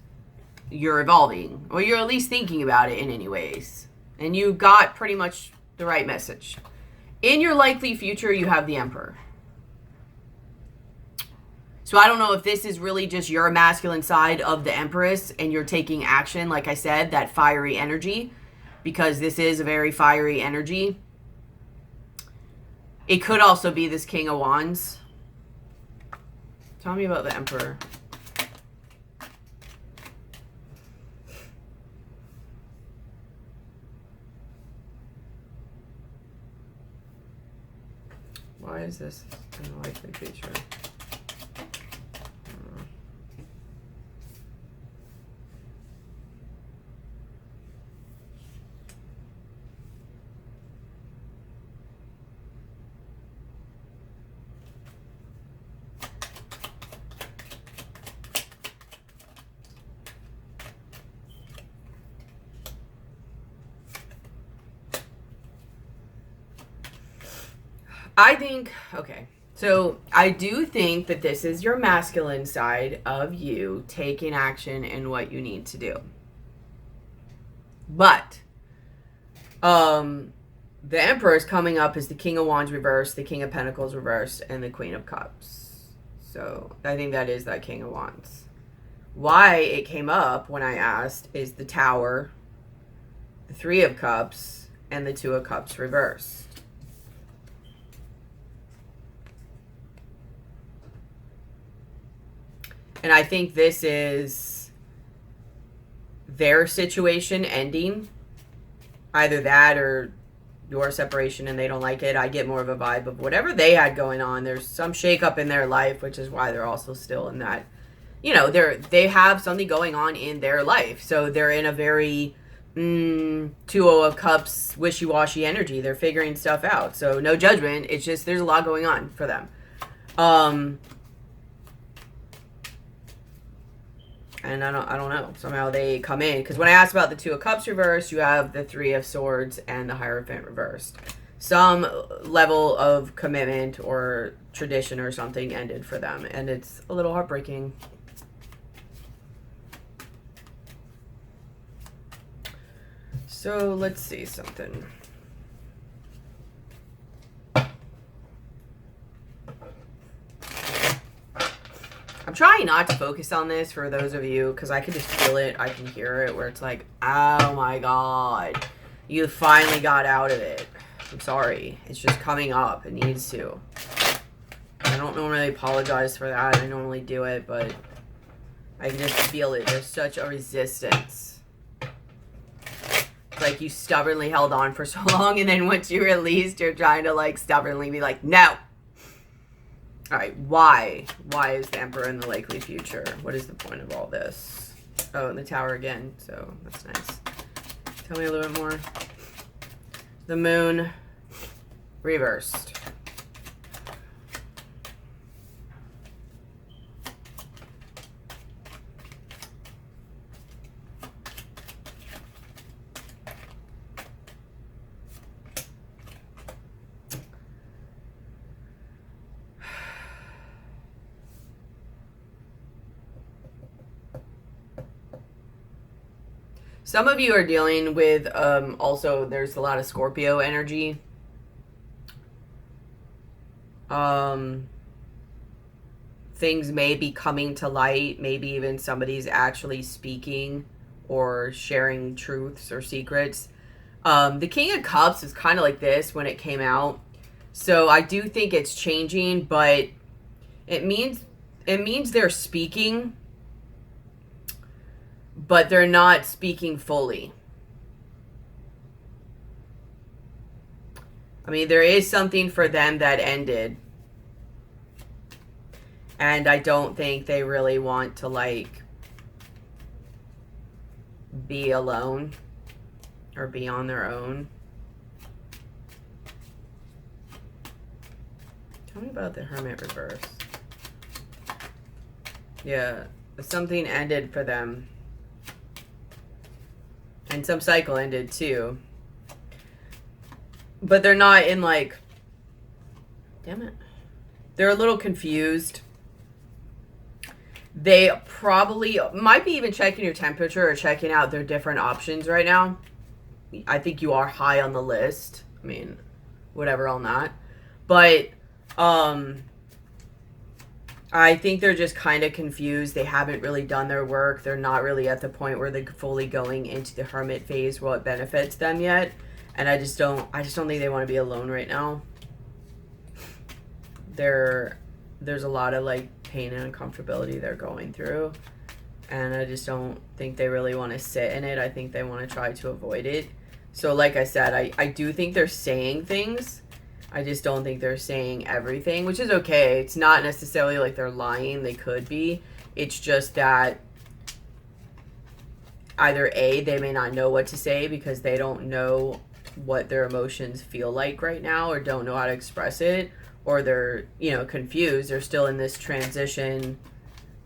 you're evolving, or you're at least thinking about it in any ways, and you got pretty much the right message. In your likely future, you have the Emperor. So I don't know if this is really just your masculine side of the Empress and you're taking action, like I said, that fiery energy, because this is a very fiery energy. It could also be this King of Wands. Tell me about the Emperor. Why is this an unlikely feature? I think, okay, so I do think that this is your masculine side of you taking action in what you need to do. But the Emperor is coming up as the King of Wands reversed, the King of Pentacles reversed, and the Queen of Cups. So I think that is that King of Wands. Why it came up when I asked is the Tower, the Three of Cups, and the Two of Cups reversed. And I think this is their situation ending. Either that or your separation and they don't like it. I get more of a vibe of whatever they had going on. There's some shakeup in their life, which is why they're also still in that, you know, they have something going on in their life. So they're in a very Two of Cups wishy-washy energy. They're figuring stuff out. So no judgment. It's just there's a lot going on for them. And I don't know. Somehow they come in. Because when I asked about the Two of Cups reversed, you have the Three of Swords and the Hierophant reversed. Some level of commitment or tradition or something ended for them. And it's a little heartbreaking. So let's see something. I'm trying not to focus on this for those of you, because I can just feel it. I can hear it where it's like, oh my God, you finally got out of it. I'm sorry. It's just coming up. It needs to. I don't normally apologize for that. I normally do it, but I can just feel it. There's such a resistance. It's like you stubbornly held on for so long, and then once you released, you're trying to like stubbornly be like, no. All right, why? Why is the Emperor in the likely future? What is the point of all this? Oh, and the Tower again, so that's nice. Tell me a little bit more. The Moon reversed. Some of you are dealing with, also, there's a lot of Scorpio energy. Things may be coming to light. Maybe even somebody's actually speaking or sharing truths or secrets. The King of Cups is kind of like this when it came out. So I do think it's changing, but it means they're speaking, but they're not speaking fully. I mean, there is something for them that ended. And I don't think they really want to, like, be alone or be on their own. Tell me about the Hermit reverse. Yeah, something ended for them. And some cycle ended too. But they're not in, like, damn it. They're a little confused. They probably might be even checking your temperature or checking out their different options right now. I think you are high on the list. I mean, whatever on that. But I think they're just kind of confused. They haven't really done their work. They're not really at the point where they're fully going into the hermit phase where it benefits them yet. And I just don't think they want to be alone right now. There's a lot of, like, pain and uncomfortability they're going through. And I just don't think they really want to sit in it. I think they want to try to avoid it. So like I said, I do think they're saying things. I just don't think they're saying everything, which is okay. It's not necessarily like they're lying. They could be. It's just that either A, they may not know what to say because they don't know what their emotions feel like right now or don't know how to express it, or they're, you know, confused. They're still in this transition,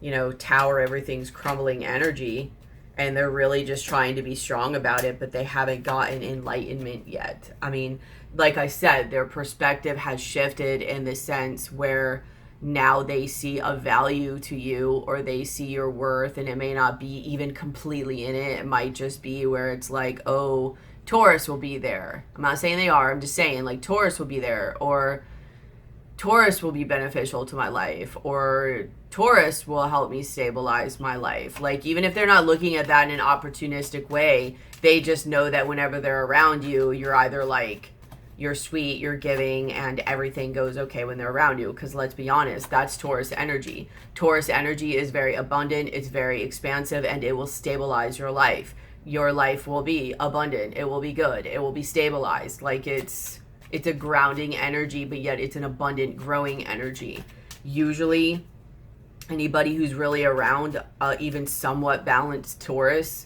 you know, tower, everything's crumbling energy, and they're really just trying to be strong about it, but they haven't gotten enlightenment yet. I mean, like I said, their perspective has shifted in the sense where now they see a value to you, or they see your worth, and it may not be even completely in it. It might just be where it's like, oh, Taurus will be there. I'm not saying they are. I'm just saying, like, Taurus will be there, or Taurus will be beneficial to my life, or Taurus will help me stabilize my life. Like, even if they're not looking at that in an opportunistic way, they just know that whenever they're around you, you're either like, you're sweet, you're giving, and everything goes okay when they're around you. Because let's be honest, that's Taurus energy. Taurus energy is very abundant, it's very expansive, and it will stabilize your life. Your life will be abundant, it will be good, it will be stabilized. Like, it's a grounding energy, but yet it's an abundant, growing energy. Usually, anybody who's really around even somewhat balanced Taurus,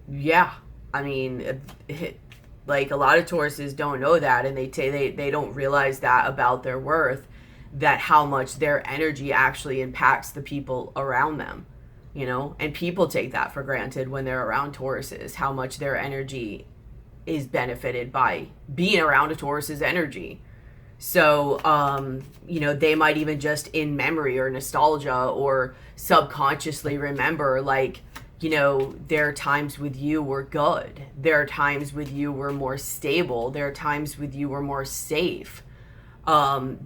yeah, I mean, like, a lot of Tauruses don't know that, and they don't realize that about their worth, that how much their energy actually impacts the people around them, you know? And people take that for granted when they're around Tauruses, how much their energy is benefited by being around a Taurus's energy. So, you know, they might even just in memory or nostalgia or subconsciously remember, like, you know, there are times with you were good. There are times with you were more stable. There are times with you were more safe,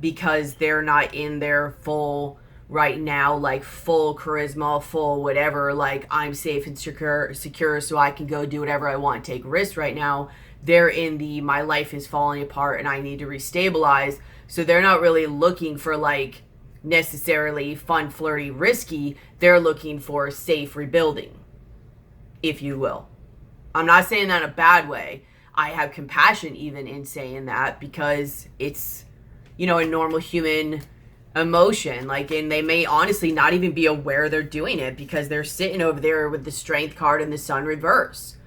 because they're not in their full right now, like full charisma, full whatever, like I'm safe and secure so I can go do whatever I want, take risks right now. They're in the, my life is falling apart and I need to restabilize. So they're not really looking for, like, necessarily fun, flirty, risky. They're looking for safe rebuilding, if you will. I'm not saying that in a bad way. I have compassion even in saying that, because it's, you know, a normal human emotion. Like, and they may honestly not even be aware they're doing it, because they're sitting over there with the Strength card and the Sun reverse.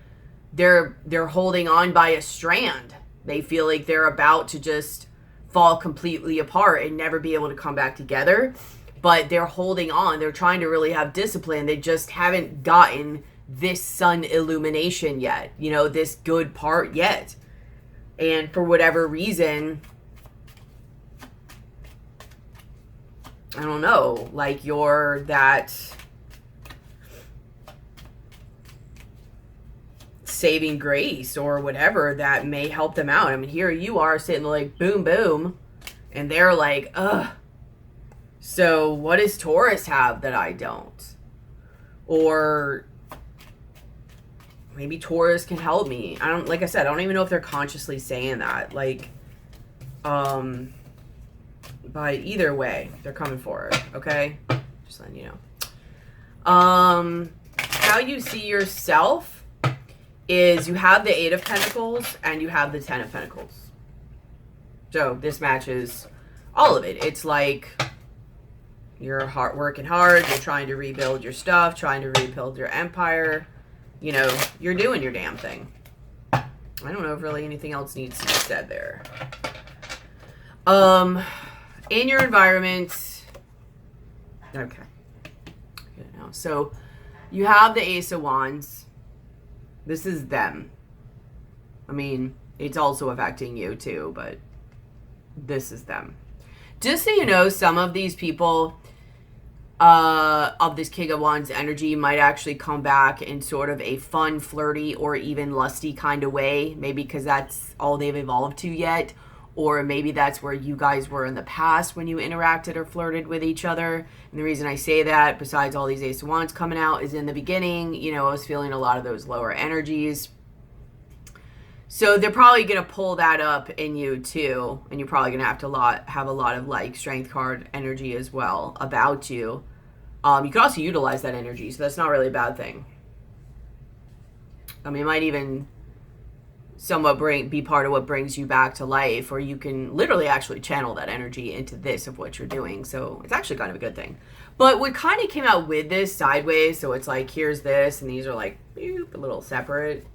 They're holding on by a strand. They feel like they're about to just fall completely apart and never be able to come back together, but they're holding on. They're trying to really have discipline. They just haven't gotten this sun illumination yet, you know, this good part yet. And for whatever reason, I don't know, like, you're that saving grace or whatever that may help them out. I mean, here you are sitting like boom, boom, and they're like, ugh. So what does Taurus have that I don't? Or maybe Taurus can help me. Like I said, I don't even know if they're consciously saying that. Like, but either way, they're coming for it, okay? Just letting you know. How you see yourself is you have the 8 of Pentacles and you have the 10 of Pentacles. So this matches all of it. It's like you're working hard, you're trying to rebuild your stuff, trying to rebuild your empire. You know, you're doing your damn thing. I don't know if really anything else needs to be said there. In your environment, okay. Good now. So you have the Ace of Wands. This is them. I mean, it's also affecting you too, but this is them. Just so you know, some of these people of this King of Wands energy might actually come back in sort of a fun, flirty, or even lusty kind of way. Maybe because that's all they've evolved to yet. Or maybe that's where you guys were in the past when you interacted or flirted with each other. And the reason I say that, besides all these Ace of Wands coming out, is in the beginning, you know, I was feeling a lot of those lower energies. So they're probably going to pull that up in you too. And you're probably going to have a lot of like strength card energy as well about you. You could also utilize that energy. So that's not really a bad thing. I mean, it might even somewhat be part of what brings you back to life, or you can literally actually channel that energy into this of what you're doing. So it's actually kind of a good thing. But what kind of came out with this sideways, so it's like here's this and these are like boop, a little separate.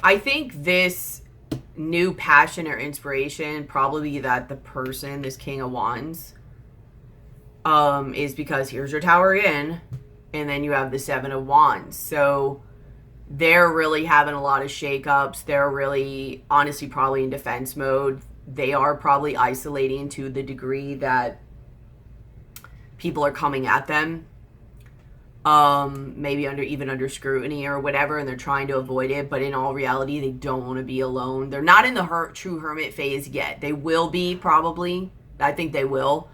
I think this new passion or inspiration, probably that the person, this King of Wands, is because here's your Tower again, and then you have the 7 of Wands. So they're really having a lot of shakeups. They're really, honestly, probably in defense mode. They are probably isolating to the degree that people are coming at them. Maybe under scrutiny or whatever, and they're trying to avoid it. But in all reality, they don't want to be alone. They're not in the true hermit phase yet. They will be, probably. I think they will.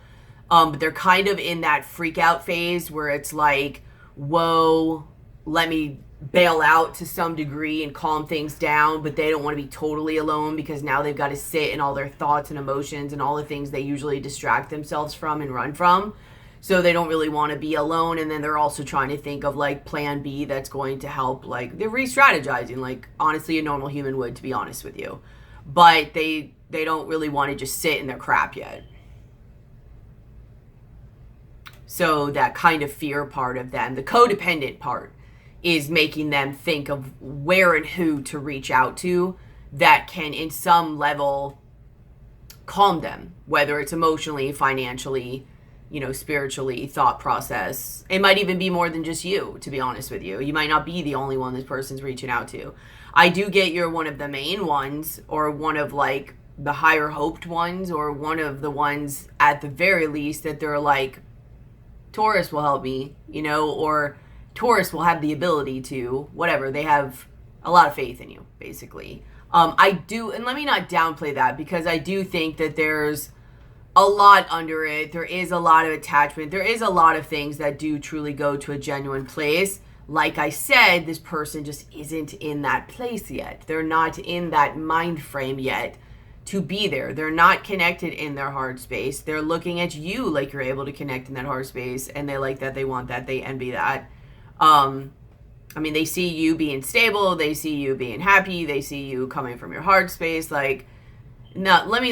But they're kind of in that freak out phase where it's like, whoa, let me bail out to some degree and calm things down, but they don't want to be totally alone because now they've got to sit in all their thoughts and emotions and all the things they usually distract themselves from and run from. So they don't really want to be alone. And then they're also trying to think of like plan B that's going to help. Like they're re-strategizing like honestly a normal human would, to be honest with you. But they don't really want to just sit in their crap yet. So that kind of fear part of them, the codependent part, is making them think of where and who to reach out to that can, in some level, calm them, whether it's emotionally, financially, you know, spiritually, thought process. It might even be more than just you, to be honest with you. You might not be the only one this person's reaching out to. I do get you're one of the main ones, or one of like the higher hoped ones, or one of the ones at the very least that they're like, Taurus will help me, you know, or Taurus will have the ability to, whatever. They have a lot of faith in you, basically. I do, and let me not downplay that, because I do think that there's a lot under it. There is a lot of attachment. There is a lot of things that do truly go to a genuine place. Like I said, this person just isn't in that place yet. They're not in that mind frame yet to be there. They're not connected in their heart space. They're looking at you like you're able to connect in that heart space, and they like that, they want that, they envy that. I mean, they see you being stable, they see you being happy, they see you coming from your heart space. Like, let me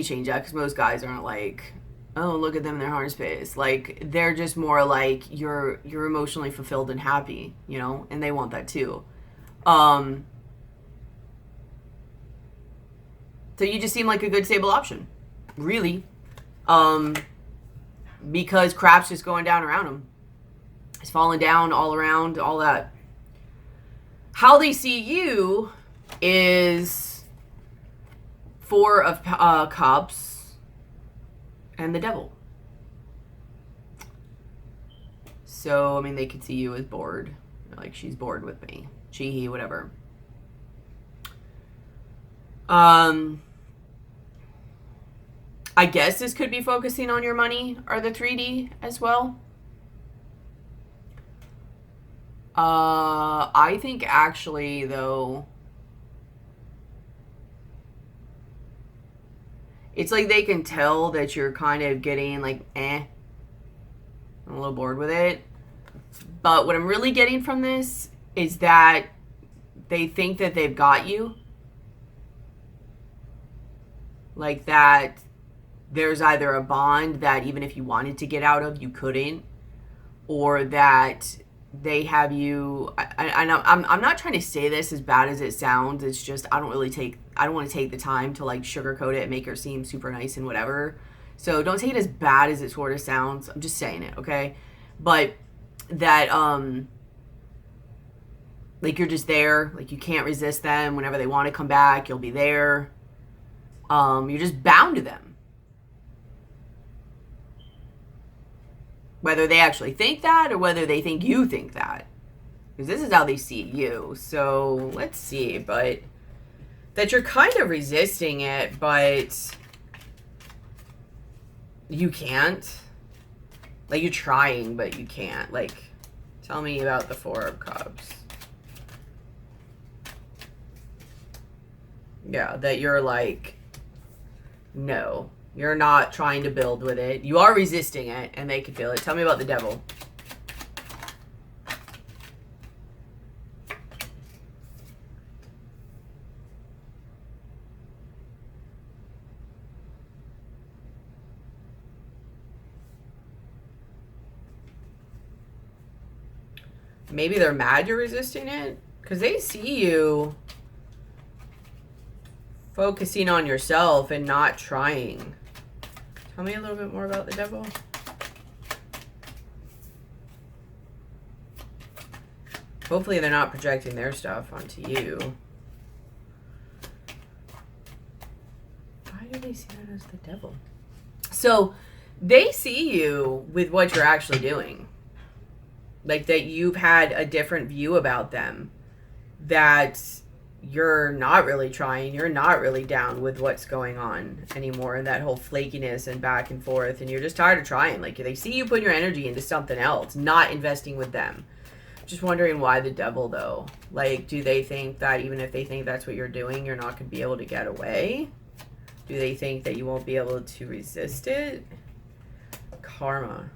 change that, because most guys aren't like, oh, look at them in their heart space. Like, they're just more like, you're emotionally fulfilled and happy, you know, and they want that too. So you just seem like a good, stable option, really, because crap's just going down around them. It's falling down all around, all that. How they see you is 4 of Cups and the Devil. So, I mean, they could see you as bored. Like, she's bored with me. She, he, whatever. I guess this could be focusing on your money or the 3D as well. I think actually, though, it's like they can tell that you're kind of getting like, I'm a little bored with it. But what I'm really getting from this is that they think that they've got you. Like that there's either a bond that even if you wanted to get out of, you couldn't. Or that they have you. I'm not trying to say this as bad as it sounds. It's just I don't want to take the time to like sugarcoat it and make her seem super nice and whatever. So don't take it as bad as it sort of sounds. I'm just saying it, okay? But that like you're just there, like you can't resist them. Whenever they want to come back, you'll be there. You're just bound to them. Whether they actually think that or whether they think you think that. Because this is how they see you. So let's see. But that you're kind of resisting it, but you can't. Like you're trying, but you can't. Like, tell me about the Four of Cups. Yeah, that you're like, no. You're not trying to build with it. You are resisting it, and they can feel it. Tell me about the Devil. Maybe they're mad you're resisting it, because they see you focusing on yourself and not trying. Tell me a little bit more about the Devil. Hopefully they're not projecting their stuff onto you. Why do they see that as the Devil? So they see you with what you're actually doing. Like that you've had a different view about them. That you're not really trying, you're not really down with what's going on anymore, and that whole flakiness and back and forth, and you're just tired of trying. Like they see you put your energy into something else, not investing with them. Just wondering why the Devil though. Like, do they think that even if they think that's what you're doing, you're not going to be able to get away? Do they think that you won't be able to resist it? Karma.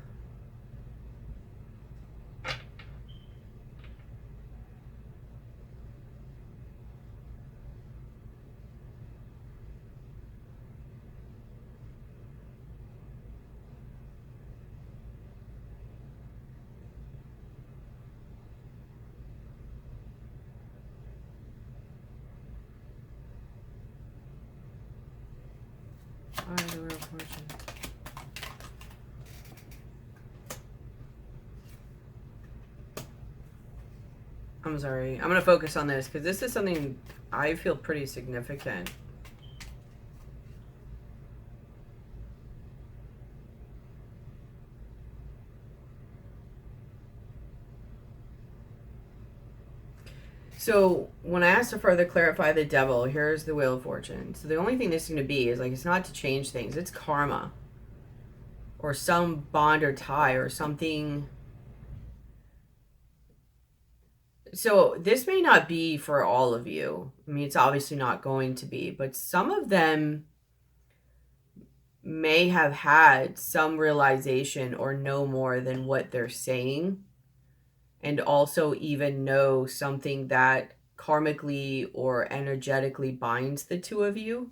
The Wheel of Fortune. I'm sorry. I'm going to focus on this because this is something I feel pretty significant. So when I asked to further clarify the Devil, here's the Wheel of Fortune. So the only thing this is going to be is like, it's not to change things. It's karma. Or some bond or tie or something. So this may not be for all of you. I mean, it's obviously not going to be. But some of them may have had some realization or know more than what they're saying. And also even know something that karmically or energetically binds the two of you.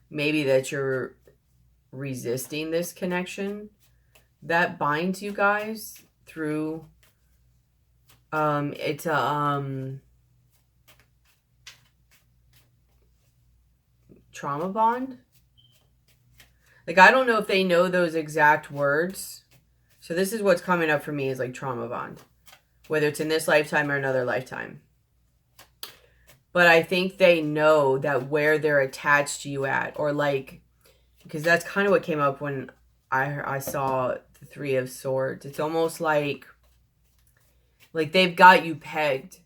Maybe that you're resisting this connection that binds you guys through it's a trauma bond. Like, I don't know if they know those exact words. So this is what's coming up for me is like trauma bond. Whether it's in this lifetime or another lifetime. But I think they know that where they're attached to you at. Or like, because that's kind of what came up when I saw the Three of Swords. It's almost like they've got you pegged.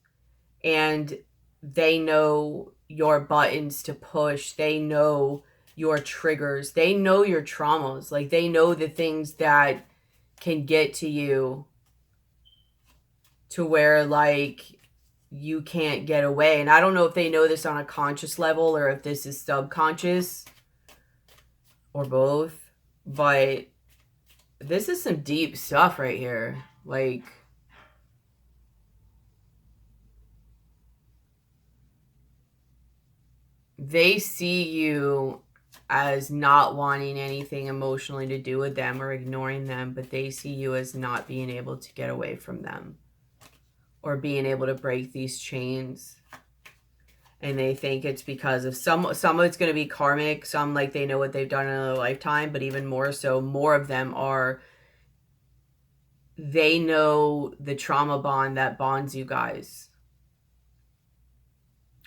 And they know your buttons to push. They know your triggers. They know your traumas. Like, they know the things that can get to you to where, like, you can't get away. And I don't know if they know this on a conscious level or if this is subconscious or both, but this is some deep stuff right here. Like, they see you as not wanting anything emotionally to do with them or ignoring them, but they see you as not being able to get away from them or being able to break these chains. And they think it's because of some of it's going to be karmic, some like they know what they've done in a lifetime, but even more so, more of them are, they know the trauma bond that bonds you guys.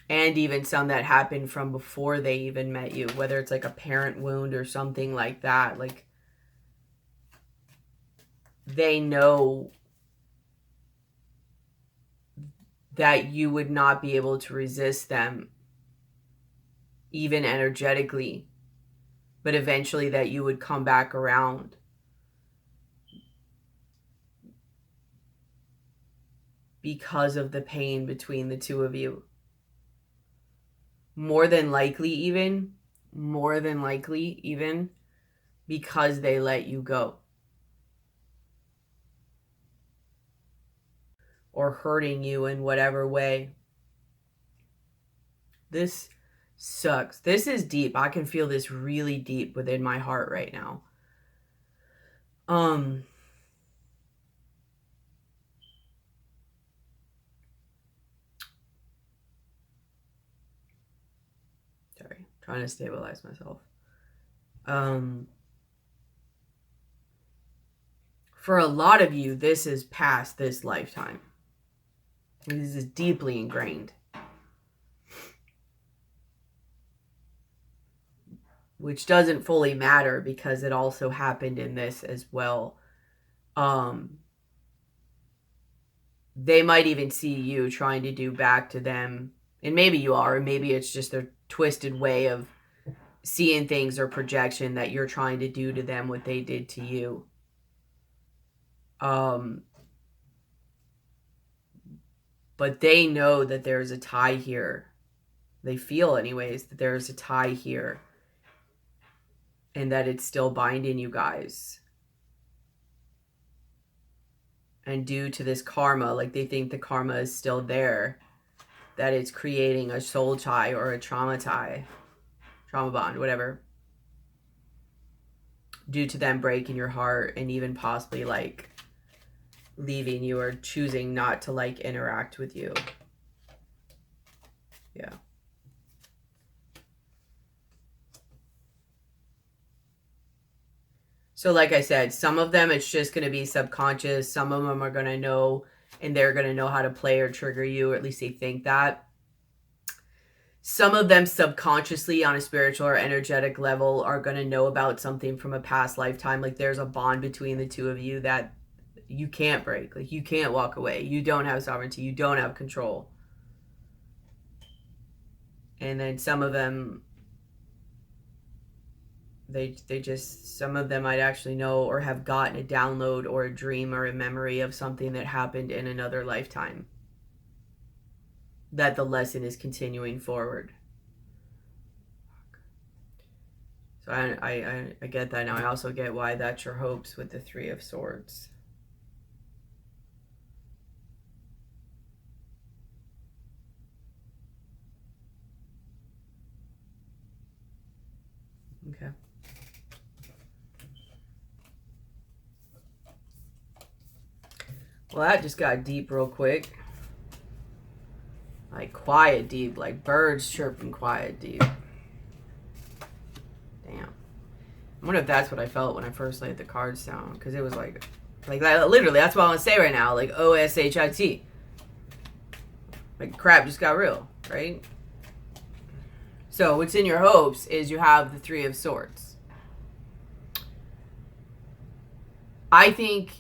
And even some that happened from before they even met you, whether it's like a parent wound or something like that. Like, they know that you would not be able to resist them, even energetically, but eventually that you would come back around. Because of the pain between the two of you. More than likely even because they let you go. Or hurting you in whatever way. This sucks. This is deep. I can feel this really deep within my heart right now. Sorry, trying to stabilize myself. For a lot of you, this is past this lifetime. This is deeply ingrained. Which doesn't fully matter because it also happened in this as well. They might even see you trying to do back to them. And maybe you are, and maybe it's just their twisted way of seeing things or projection that you're trying to do to them what they did to you. But they know that there's a tie here. They feel anyways that there's a tie here. And that it's still binding you guys. And due to this karma, like they think the karma is still there. That it's creating a soul tie or a trauma tie. Trauma bond, whatever. Due to them breaking your heart and even possibly like leaving you or choosing not to like interact with you. Yeah. So like I said, some of them it's just going to be subconscious. Some of them are going to know and they're going to know how to play or trigger you, or at least they think that. Some of them subconsciously on a spiritual or energetic level are going to know about something from a past lifetime. Like there's a bond between the two of you that you can't break. Like you can't walk away. You don't have sovereignty. You don't have control. And then some of them, they just, some of them might actually know or have gotten a download or a dream or a memory of something that happened in another lifetime. That the lesson is continuing forward. So I get that now. I also get why that's your hopes with the Three of Swords. Okay. Well, that just got deep real quick. Like quiet deep, like birds chirping quiet deep. Damn. I wonder if that's what I felt when I first laid the cards down. Because it was like that, literally, that's what I want to say right now. Like OSHIT. Like crap just got real, right? So what's in your hopes is you have the Three of Swords. I think,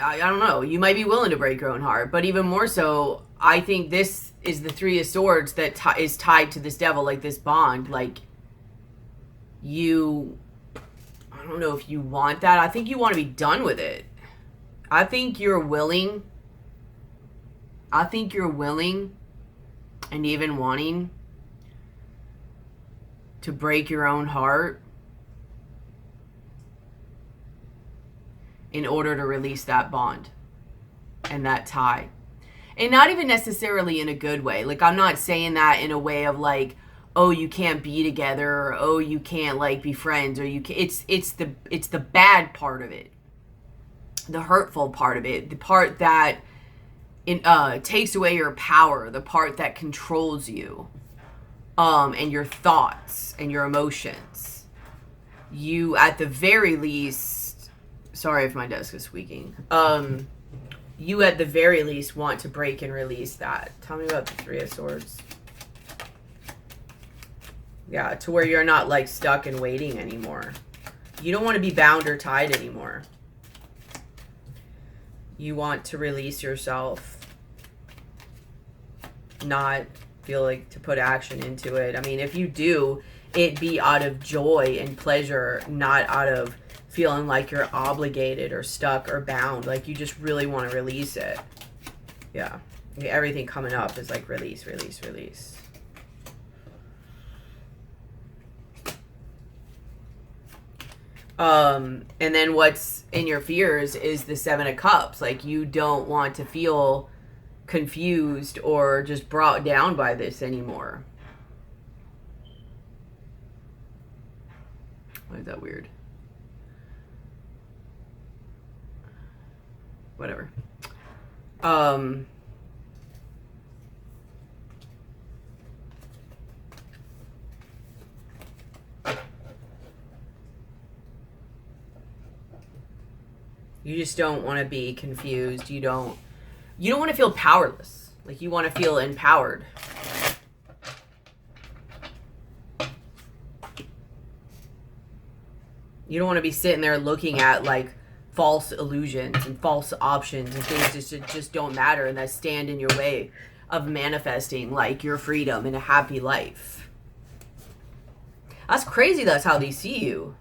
I don't know, you might be willing to break your own heart. But even more so, I think this is the Three of Swords that is tied to this devil, like this bond. Like, you, I don't know if you want that. I think you want to be done with it. I think you're willing and even wanting to break your own heart in order to release that bond and that tie. And not even necessarily in a good way. Like, I'm not saying that in a way of like, oh, you can't be together, or oh, you can't like be friends, or you can, it's the bad part of it. The hurtful part of it, the part that takes away your power, the part that controls you, and your thoughts and your emotions. You, at the very least, sorry if my desk is squeaking, you at the very least want to break and release that. Tell me about the Three of Swords. Yeah, to where you're not like stuck and waiting anymore. You don't want to be bound or tied anymore. You want to release yourself, not feel like to put action into it. I mean, if you do, it be out of joy and pleasure, not out of feeling like you're obligated or stuck or bound. Like, you just really want to release it. Yeah. Everything coming up is like release, release, release. And then what's in your fears is the Seven of Cups. Like, you don't want to feel confused or just brought down by this anymore. Why is that weird? Whatever. You just don't want to be confused. You don't want to feel powerless. Like, you want to feel empowered. You don't want to be sitting there looking at like false illusions and false options and things that just don't matter and that stand in your way of manifesting like your freedom and a happy life. That's crazy. That's how they see you.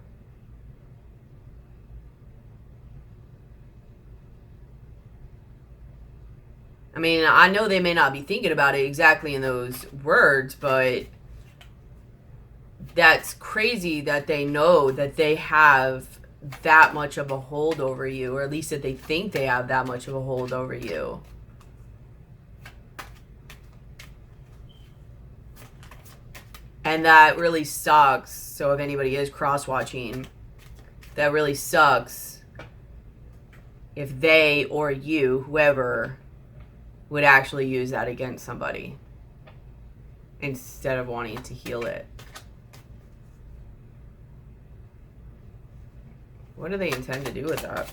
I mean, I know they may not be thinking about it exactly in those words, but that's crazy that they know that they have that much of a hold over you, or at least that they think they have that much of a hold over you. And that really sucks. So if anybody is cross-watching, that really sucks if they or you, whoever, would actually use that against somebody instead of wanting to heal it. What do they intend to do with that?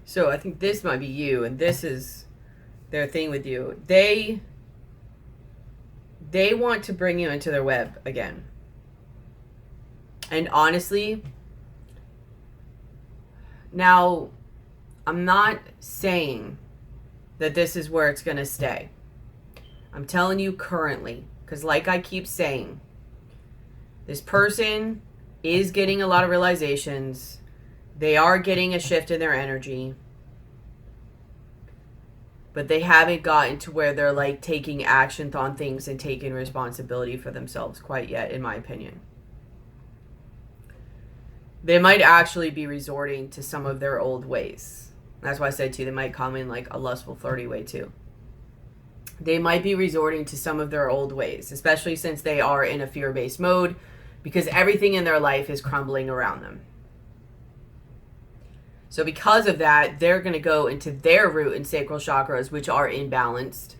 So I think this might be you, and this is their thing with you. They want to bring you into their web again. And honestly, now, I'm not saying that this is where it's going to stay. I'm telling you currently, because like I keep saying, this person is getting a lot of realizations. They are getting a shift in their energy. But they haven't gotten to where they're like taking action on things and taking responsibility for themselves quite yet, in my opinion. They might actually be resorting to some of their old ways. That's why I said, too, they might come in like a lustful, flirty way, too. They might be resorting to some of their old ways, especially since they are in a fear-based mode, because everything in their life is crumbling around them. So because of that, they're going to go into their root and sacral chakras, which are imbalanced.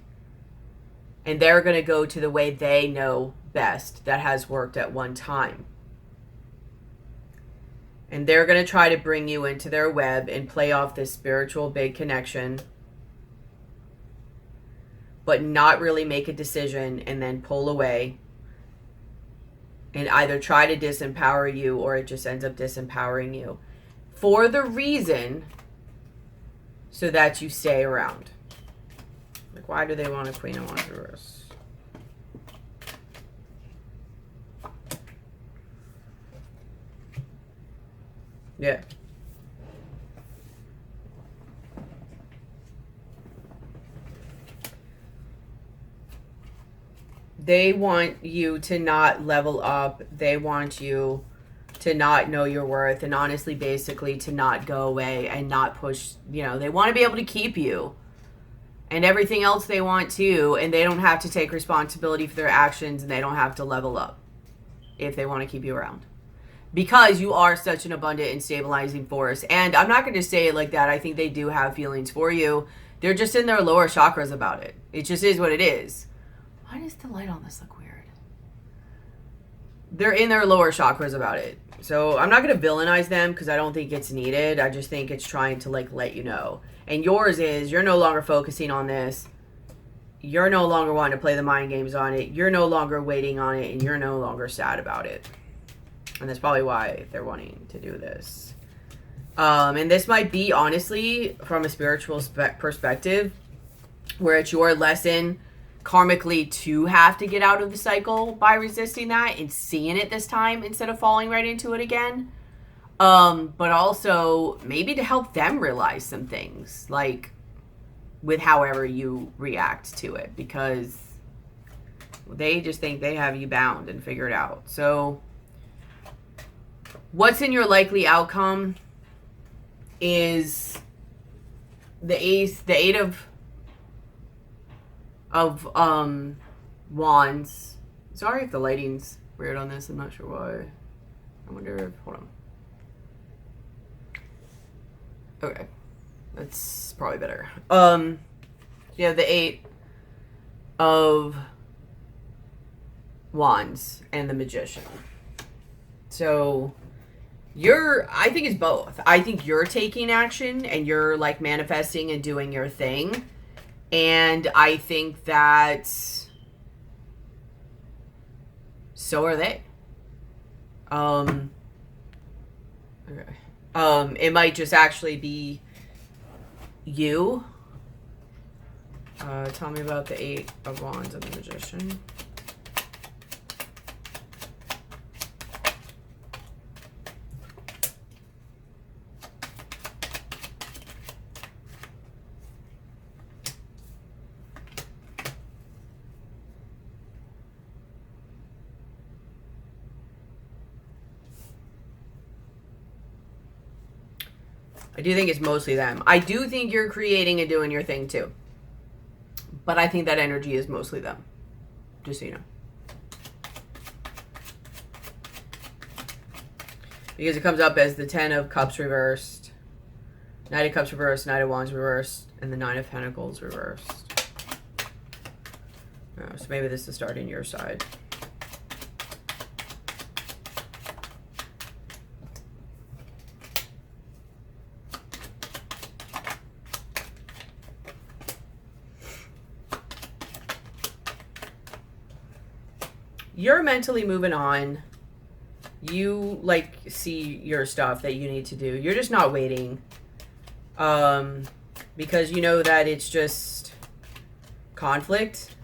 And they're going to go to the way they know best that has worked at one time. And they're going to try to bring you into their web and play off this spiritual big connection, but not really make a decision and then pull away and either try to disempower you, or it just ends up disempowering you for the reason so that you stay around. Like, why do they want a Queen of Wands reverse? Yeah. They want you to not level up. They want you to not know your worth, and honestly, basically to not go away and not push, you know, they want to be able to keep you and everything else they want too, and they don't have to take responsibility for their actions, and they don't have to level up if they want to keep you around. Because you are such an abundant and stabilizing force. And I'm not going to say it like that. I think they do have feelings for you. They're just in their lower chakras about it. It just is what it is. Why does the light on this look weird? They're in their lower chakras about it. So I'm not going to villainize them because I don't think it's needed. I just think it's trying to like let you know. And yours is, you're no longer focusing on this. You're no longer wanting to play the mind games on it. You're no longer waiting on it. And you're no longer sad about it. And that's probably why they're wanting to do this. And this might be, honestly, from a spiritual perspective, where it's your lesson karmically to have to get out of the cycle by resisting that and seeing it this time instead of falling right into it again. But also maybe to help them realize some things, like with however you react to it, because they just think they have you bound and figured out. So what's in your likely outcome is the eight of wands. Sorry if the lighting's weird on this. I'm not sure why. I wonder if, hold on. Okay. That's probably better. Yeah, the 8 of wands and the magician. So I think it's both. I think you're taking action and you're like manifesting and doing your thing. And I think that so are they. Okay. It might just actually be you. Tell me about the 8 of wands and the magician. I do think it's mostly them. I do think you're creating and doing your thing too. But I think that energy is mostly them. Just so you know. Because it comes up as the 10 of Cups reversed, Knight of Cups reversed, Knight of Wands reversed, and the 9 of Pentacles reversed. Oh, so maybe this is starting your side. you're mentally moving on. You like see your stuff that you need to do. You're just not waiting. Because you know that it's just conflict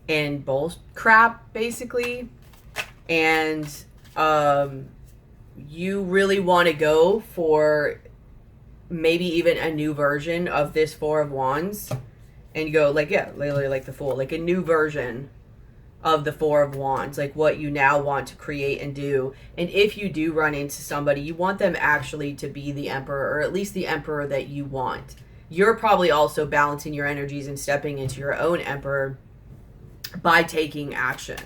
and bull crap, basically. And you really want to go for maybe even a new version of this Four of Wands. And you go like, yeah, literally like the Fool, like a new version of the Four of Wands, like what you now want to create and do. And if you do run into somebody, you want them actually to be the Emperor, or at least the Emperor that you want. You're probably also balancing your energies and stepping into your own Emperor by taking action.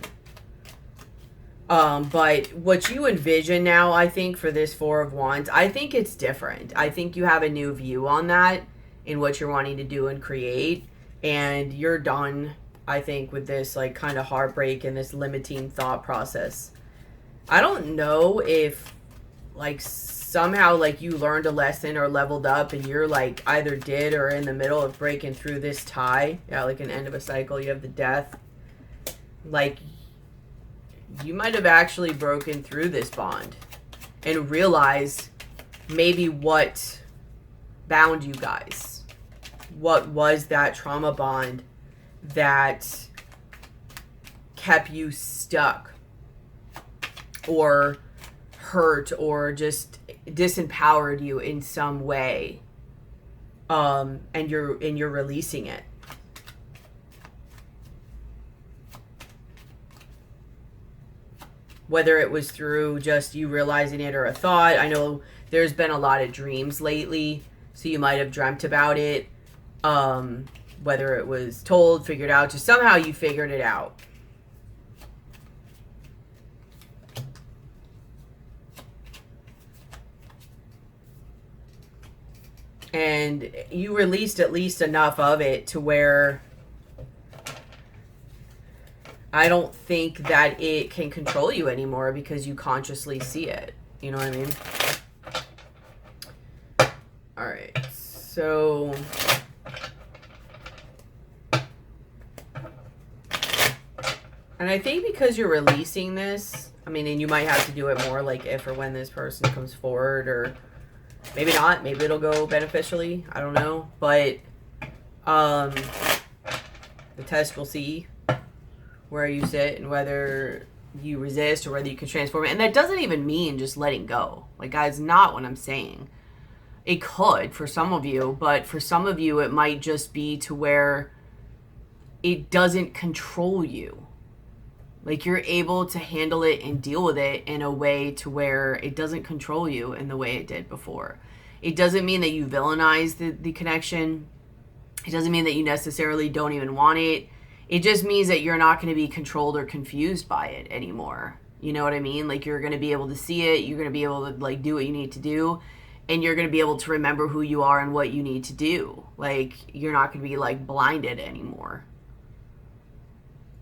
But what you envision now, I think, for this Four of Wands, I think it's different. I think you have a new view on that in what you're wanting to do and create. And you're done, I think, with this like kind of heartbreak and this limiting thought process. I don't know if like somehow like you learned a lesson or leveled up and you're like either did or in the middle of breaking through this tie. Yeah, like an end of a cycle. You have the Death. Like you might have actually broken through this bond and realized maybe what bound you guys. What was that trauma bond that kept you stuck or hurt or just disempowered you in some way, and you're releasing it. Whether it was through just you realizing it or a thought. I know there's been a lot of dreams lately, so you might have dreamt about it. Whether it was told, figured out, just somehow you figured it out. And you released at least enough of it to where I don't think that it can control you anymore because you consciously see it. You know what I mean? All right. So and I think because you're releasing this, I mean, and you might have to do it more like if or when this person comes forward, or maybe not. Maybe it'll go beneficially. I don't know. But the test will see where you sit and whether you resist or whether you can transform it. And that doesn't even mean just letting go. Like, guys, not what I'm saying. It could for some of you, but for some of you, it might just be to where it doesn't control you. Like, you're able to handle it and deal with it in a way to where it doesn't control you in the way it did before. It doesn't mean that you villainize the connection. It doesn't mean that you necessarily don't even want it. It just means that you're not going to be controlled or confused by it anymore. You know what I mean? Like, you're going to be able to see it. You're going to be able to, like, do what you need to do. And you're going to be able to remember who you are and what you need to do. Like, you're not going to be, like, blinded anymore.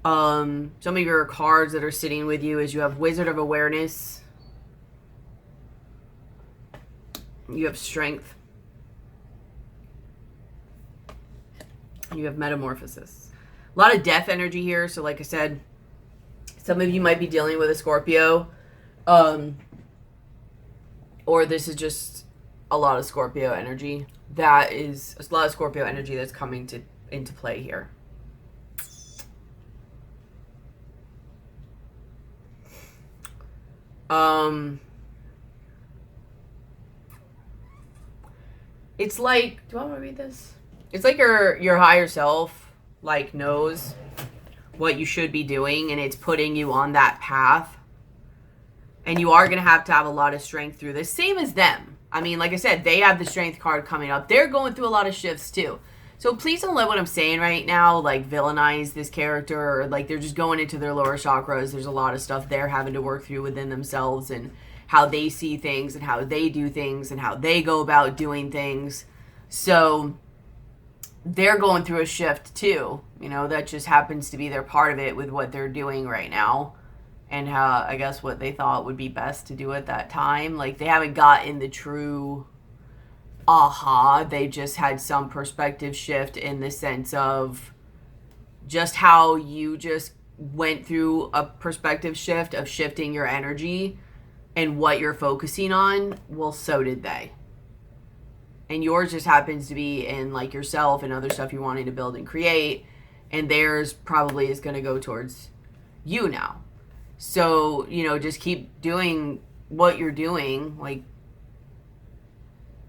Some of your cards that are sitting with you is you have Wizard of Awareness. You have Strength. You have Metamorphosis. A lot of death energy here. So like I said, some of you might be dealing with a Scorpio. Or this is just a lot of Scorpio energy. That is a lot of Scorpio energy that's coming into play here. It's like, do I want to read this? It's like your higher self, like, knows what you should be doing, and it's putting you on that path. And you are going to have a lot of strength through this. Same as them. I mean, like I said, they have the Strength card coming up. They're going through a lot of shifts too. So please don't let what I'm saying right now, like, villainize this character, or like they're just going into their lower chakras. There's a lot of stuff they're having to work through within themselves and how they see things and how they do things and how they go about doing things. So they're going through a shift too. You know, that just happens to be their part of it with what they're doing right now. And how, I guess, what they thought would be best to do at that time. Like, they haven't gotten the true aha. They just had some perspective shift in the sense of just how you just went through a perspective shift of shifting your energy and what you're focusing on, well, so did they. And yours just happens to be in like yourself and other stuff you're wanting to build and create, and theirs probably is going to go towards you now. So, you know, just keep doing what you're doing. Like,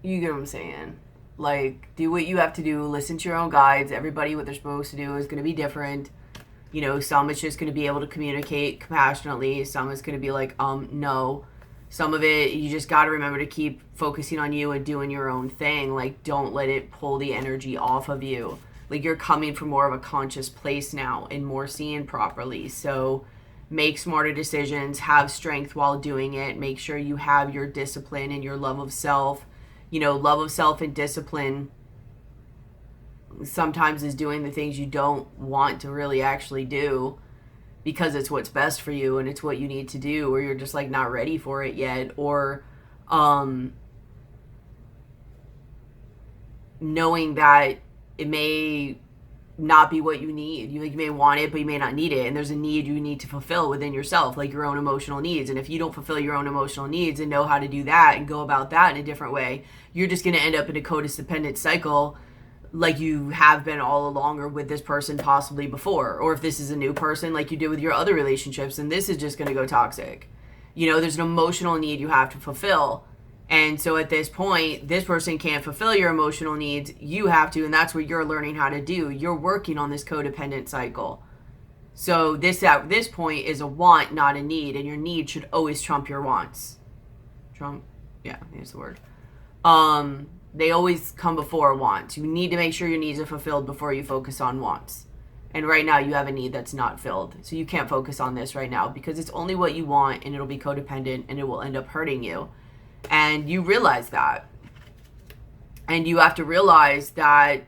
you get what I'm saying? Like, do what you have to do. Listen to your own guides. Everybody, what they're supposed to do is going to be different. You know, some is just going to be able to communicate compassionately. Some is going to be like, no. Some of it, you just got to remember to keep focusing on you and doing your own thing. Like, don't let it pull the energy off of you. Like, you're coming from more of a conscious place now and more seeing properly. So make smarter decisions, have strength while doing it. Make sure you have your discipline and your love of self. You know, love of self and discipline sometimes is doing the things you don't want to really actually do because it's what's best for you and it's what you need to do, or you're just like not ready for it yet, or knowing that it may not be what you need. You may want it, but you may not need it. And there's a need you need to fulfill within yourself, like your own emotional needs. And if you don't fulfill your own emotional needs and know how to do that and go about that in a different way, you're just going to end up in a codependent cycle like you have been all along, or with this person possibly before. Or if this is a new person, like you did with your other relationships, and this is just going to go toxic. You know, there's an emotional need you have to fulfill. And so at this point, this person can't fulfill your emotional needs. You have to, and that's what you're learning how to do. You're working on this codependent cycle. So this, at this point, is a want, not a need. And your need should always trump your wants. Trump? Yeah, that's the word. They always come before wants. You need to make sure your needs are fulfilled before you focus on wants. And right now you have a need that's not filled. So you can't focus on this right now because it's only what you want, and it'll be codependent and it will end up hurting you. And you realize that. And you have to realize that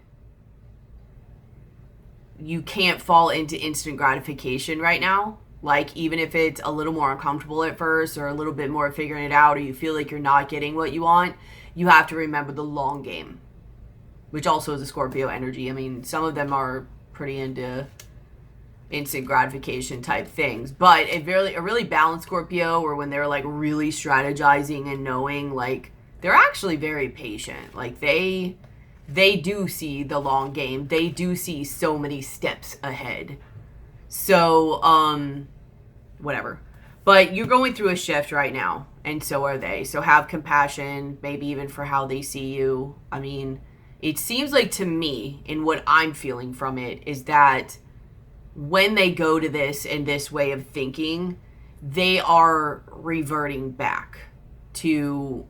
you can't fall into instant gratification right now. Like, even if it's a little more uncomfortable at first, or a little bit more figuring it out, or you feel like you're not getting what you want, you have to remember the long game, which also is a Scorpio energy. I mean, some of them are pretty into instant gratification type things, but a really balanced Scorpio, or when they're like really strategizing and knowing, like, they're actually very patient. Like, they do see the long game. They do see so many steps ahead. So, whatever. But you're going through a shift right now, and so are they. So have compassion, maybe even for how they see you. I mean, it seems like to me, and what I'm feeling from it, is that when they go to this and this way of thinking, they are reverting back to,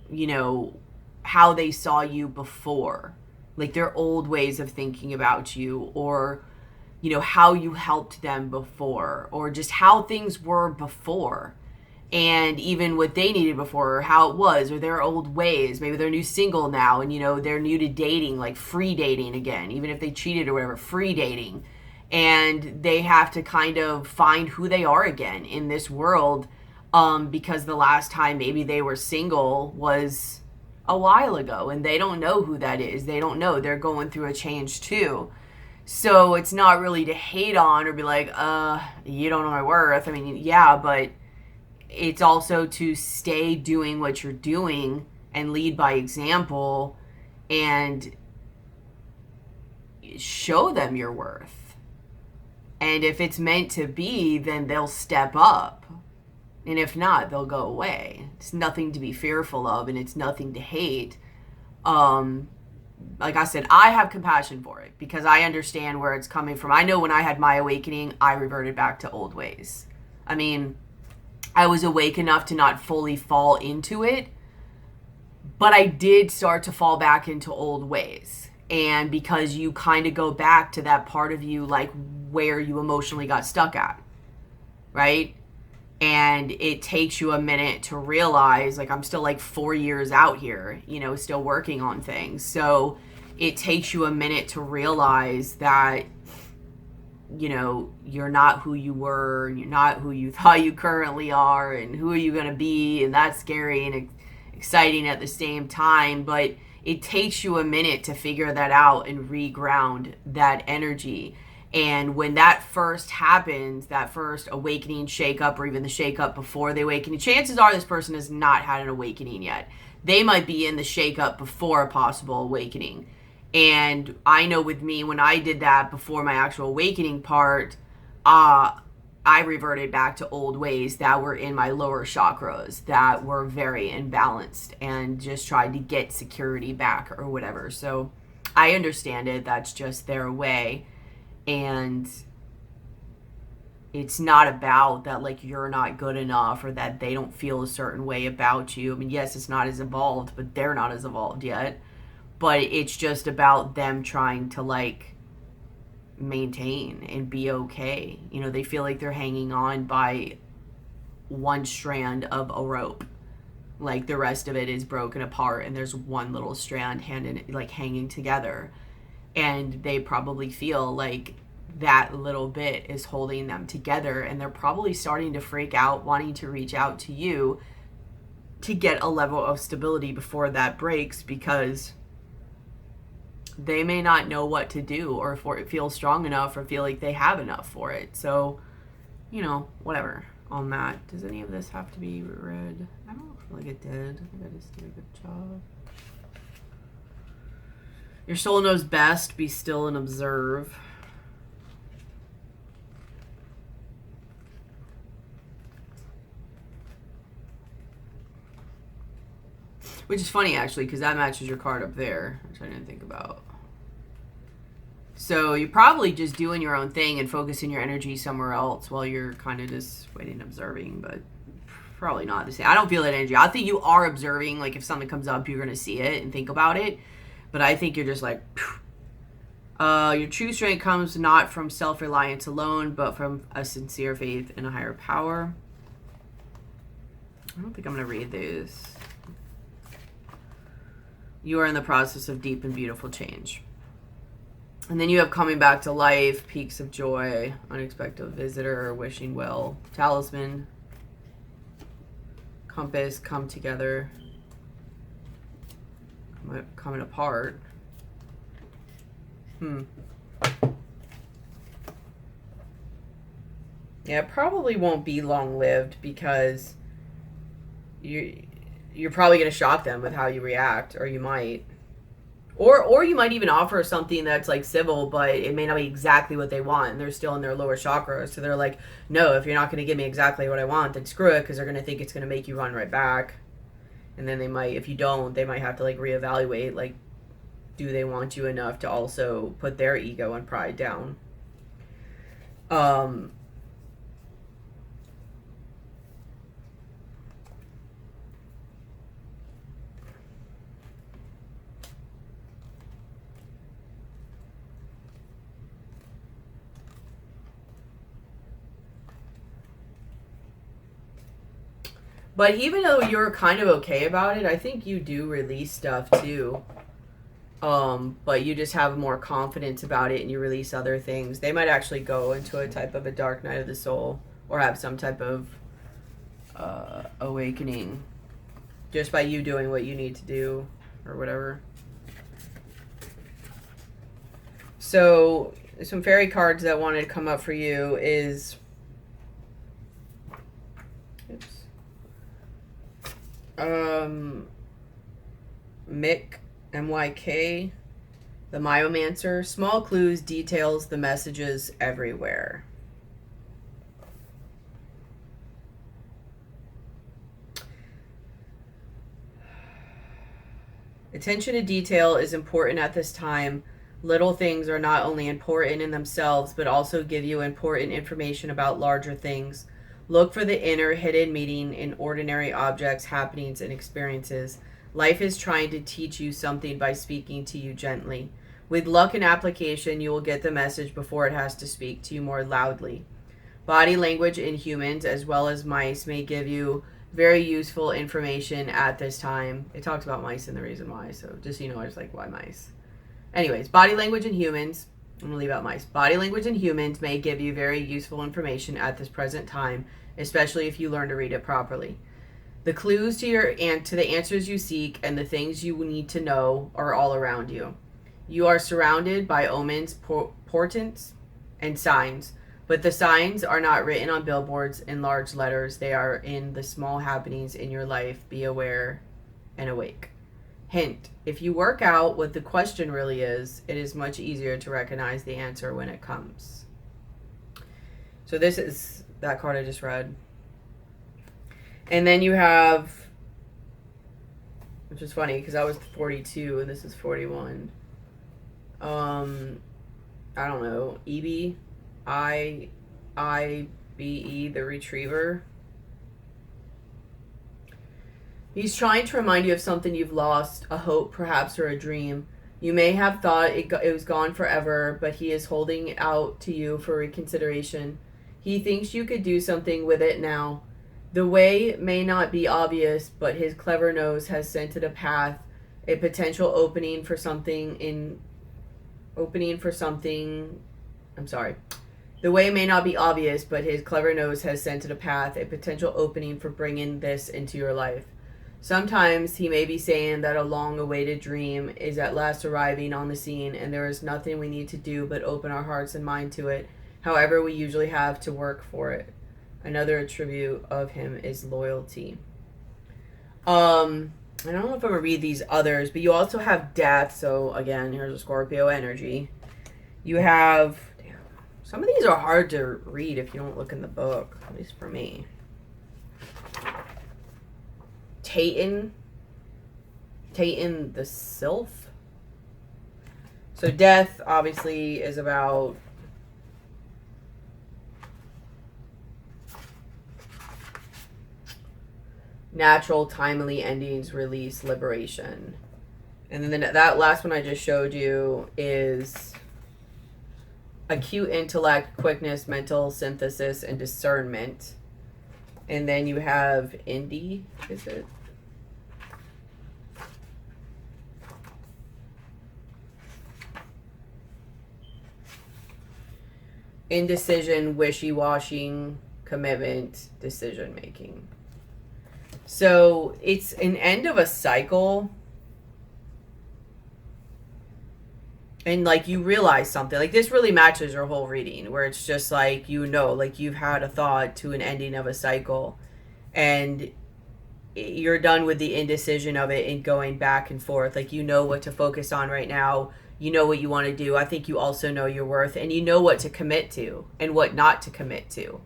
you know, how they saw you before. Like their old ways of thinking about you, or, you know, how you helped them before, or just how things were before, and even what they needed before, or how it was, or their old ways. Maybe they're new single now, and, you know, they're new to dating, like free dating again, even if they cheated or whatever, free dating. And they have to kind of find who they are again in this world, because the last time maybe they were single was a while ago, and they don't know who that is. They don't know. They're going through a change too. So it's not really to hate on or be like, you don't know my worth. I mean, yeah, but it's also to stay doing what you're doing and lead by example and show them your worth. And if it's meant to be, then they'll step up. And if not, they'll go away. It's nothing to be fearful of, and it's nothing to hate. Like I said, I have compassion for it because I understand where it's coming from. I know when I had my awakening, I reverted back to old ways. I mean, I was awake enough to not fully fall into it, but I did start to fall back into old ways. And because you kind of go back to that part of you, like where you emotionally got stuck at, right? And it takes you a minute to realize, like, I'm still like 4 years out here, you know, still working on things. So it takes you a minute to realize that, you know, you're not who you were, you're not who you thought you currently are, and who are you going to be. And that's scary and exciting at the same time. But it takes you a minute to figure that out and reground that energy. And when that first happens, that first awakening, shake-up, or even the shake-up before the awakening, chances are this person has not had an awakening yet. They might be in the shake-up before a possible awakening. And I know with me, when I did that before my actual awakening part, I reverted back to old ways that were in my lower chakras that were very imbalanced and just tried to get security back or whatever. So I understand it. That's just their way. And it's not about that, like, you're not good enough or that they don't feel a certain way about you. I mean, yes, it's not as evolved, but they're not as evolved yet. But it's just about them trying to, like, maintain and be okay. You know, they feel like they're hanging on by one strand of a rope. Like, the rest of it is broken apart and there's one little strand hanging together. And they probably feel like that little bit is holding them together, and they're probably starting to freak out, wanting to reach out to you to get a level of stability before that breaks, because they may not know what to do or feel strong enough or feel like they have enough for it. So, you know, whatever on that. Does any of this have to be read? I don't feel like it did. I think I just did a good job. Your soul knows best. Be still and observe. Which is funny, actually, because that matches your card up there, which I didn't think about. So you're probably just doing your own thing and focusing your energy somewhere else while you're kind of just waiting and observing, but probably not the same. I don't feel that energy. I think you are observing. Like, if something comes up, you're going to see it and think about it. But I think you're just like, your true strength comes not from self-reliance alone, but from a sincere faith in a higher power. I don't think I'm going to read this. You are in the process of deep and beautiful change. And then you have coming back to life, peaks of joy, unexpected visitor, wishing well, talisman, compass, come together, coming apart. Yeah, it probably won't be long-lived, because you're probably going to shock them with how you react, or you might. Or you might even offer something that's, like, civil, but it may not be exactly what they want, and they're still in their lower chakra. So they're like, no, if you're not going to give me exactly what I want, then screw it, because they're going to think it's going to make you run right back. And then they might, if you don't, they might have to, like, reevaluate, like, do they want you enough to also put their ego and pride down? But even though you're kind of okay about it, I think you do release stuff too. But you just have more confidence about it and you release other things. They might actually go into a type of a dark night of the soul or have some type of awakening just by you doing what you need to do or whatever. So some fairy cards that wanted to come up for you is... Mick, M-Y-K, the Myomancer. Small clues, details, the messages everywhere. Attention to detail is important at this time. Little things are not only important in themselves, but also give you important information about larger things. Look for the inner hidden meaning in ordinary objects, happenings, and experiences. Life is trying to teach you something by speaking to you gently. With luck and application, you will get the message before it has to speak to you more loudly. Body language in humans as well as mice may give you very useful information at this time. It talks about mice and the reason why, so just so you know, I just like, why mice? Anyways, body language in humans. I'm going to leave out mice. Body language in humans may give you very useful information at this present time, especially if you learn to read it properly. The clues to the answers you seek and the things you need to know are all around you. You are surrounded by omens, portents, and signs. But the signs are not written on billboards in large letters. They are in the small happenings in your life. Be aware and awake. Hint, if you work out what the question really is, it is much easier to recognize the answer when it comes. So this is that card I just read. And then you have, which is funny because I was 42 and this is 41. I don't know, EB, I-B-E, the retriever. He's trying to remind you of something you've lost, a hope perhaps, or a dream. You may have thought it was gone forever, but he is holding it out to you for reconsideration. He thinks you could do something with it now. The way may not be obvious, but his clever nose has scented a path, a potential opening for something. The way may not be obvious, but his clever nose has scented a path, a potential opening for bringing this into your life. Sometimes he may be saying that a long-awaited dream is at last arriving on the scene, and there is nothing we need to do but open our hearts and mind to it. However, we usually have to work for it. Another attribute of him is loyalty. I don't know if I'm going to read these others, but you also have death. So, again, here's a Scorpio energy. You have... Some of these are hard to read if you don't look in the book, at least for me. Tatan the Sylph. So death obviously is about natural, timely endings, release, liberation. And then that last one I just showed you is acute intellect, quickness, mental synthesis, and discernment. And then you have Indy, is it? Indecision, wishy-washy, commitment, decision-making. So it's an end of a cycle. And like you realize something. Like this really matches your whole reading. Where it's just like, you know, like you've had a thought to an ending of a cycle. And you're done with the indecision of it and going back and forth. Like you know what to focus on right now. You know what you want to do. I think you also know your worth. And you know what to commit to and what not to commit to.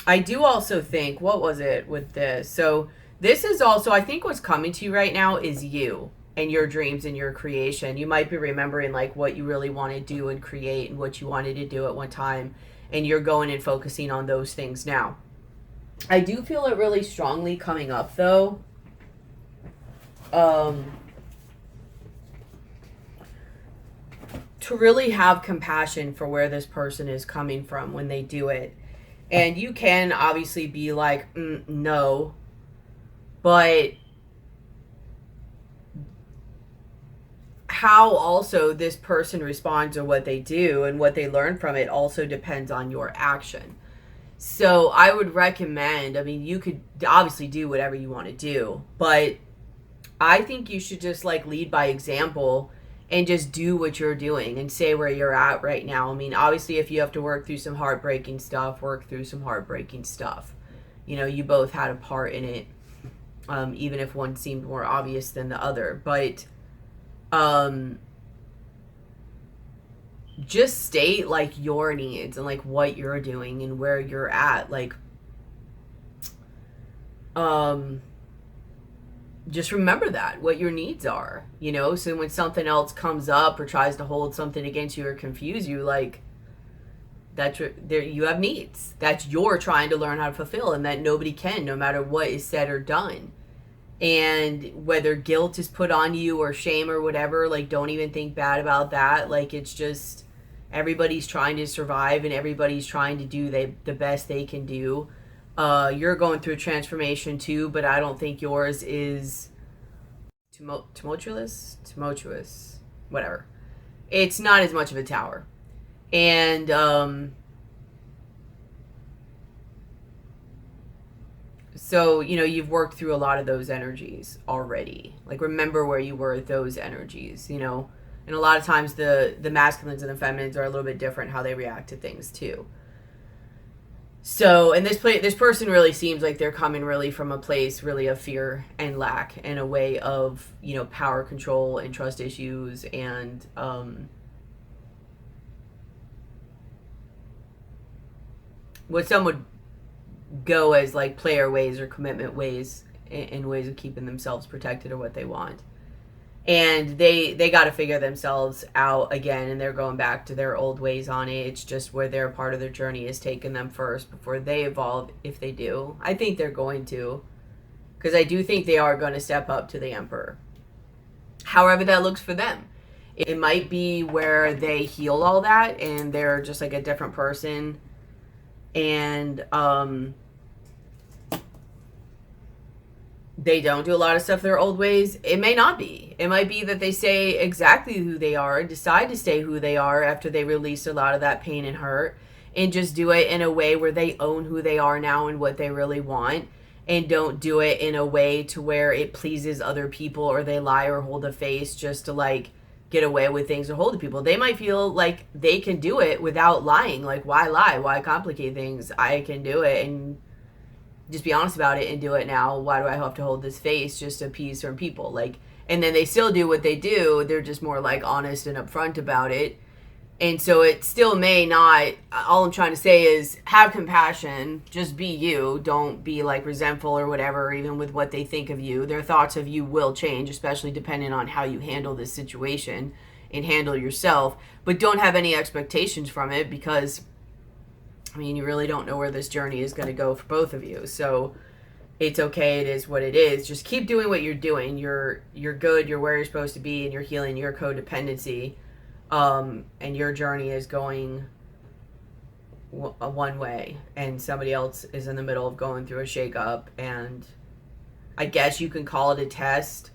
I do also think, what was it with this? So this is also, I think what's coming to you right now is you and your dreams and your creation. You might be remembering like what you really want to do and create and what you wanted to do at one time. And you're going and focusing on those things now. I do feel it really strongly coming up though. To really have compassion for where this person is coming from when they do it. And you can obviously be like, no. But how also this person responds to what they do and what they learn from it also depends on your action. So I would recommend, I mean, you could obviously do whatever you want to do, but I think you should just like lead by example and just do what you're doing and say where you're at right now. I mean, obviously if you have to work through some heartbreaking stuff, work through some heartbreaking stuff. You know, you both had a part in it. Even if one seemed more obvious than the other. But just state like your needs and like what you're doing and where you're at. Like just remember that, what your needs are, you know? So when something else comes up or tries to hold something against you or confuse you, like that's there, you have needs that you're trying to learn how to fulfill and that nobody can, no matter what is said or done. And whether guilt is put on you or shame or whatever, like don't even think bad about that. Like it's just everybody's trying to survive and everybody's trying to do the best they can do. You're going through a transformation too, but I don't think yours is tumultuous, whatever. It's not as much of a tower. And So, you know, you've worked through a lot of those energies already. Like, remember where you were with those energies, you know? And a lot of times the masculines and the feminines are a little bit different how they react to things too. So, and this person really seems like they're coming really from a place really of fear and lack, and a way of, you know, power control and trust issues, and what some would go as like player ways or commitment ways, in ways of keeping themselves protected or what they want. And they got to figure themselves out again, and they're going back to their old ways on it. It's just where their part of their journey is taking them first before they evolve, if they do. I think they're going to, because I do think they are going to step up to the Emperor. However that looks for them. It might be where they heal all that and they're just like a different person, and they don't do a lot of stuff their old ways. It may not be. It might be that they stay exactly who they are, decide to stay who they are after they release a lot of that pain and hurt, and just do it in a way where they own who they are now and what they really want, and don't do it in a way to where it pleases other people, or they lie or hold a face just to like get away with things or hold the people. They might feel like they can do it without lying. Like, why lie? Why complicate things? I can do it and just be honest about it and do it now. Why do I have to hold this face just to appease certain people? Like, and then they still do what they do. They're just more like honest and upfront about it. And so it still may not, all I'm trying to say is have compassion, just be you. Don't be like resentful or whatever, even with what they think of you. Their thoughts of you will change, especially depending on how you handle this situation and handle yourself. But don't have any expectations from it, because I mean, you really don't know where this journey is going to go for both of you. So it's okay. It is what it is. Just keep doing what you're doing. You're good. You're where you're supposed to be, and you're healing your codependency. And your journey is going one way, and somebody else is in the middle of going through a shakeup. And I guess you can call it a test,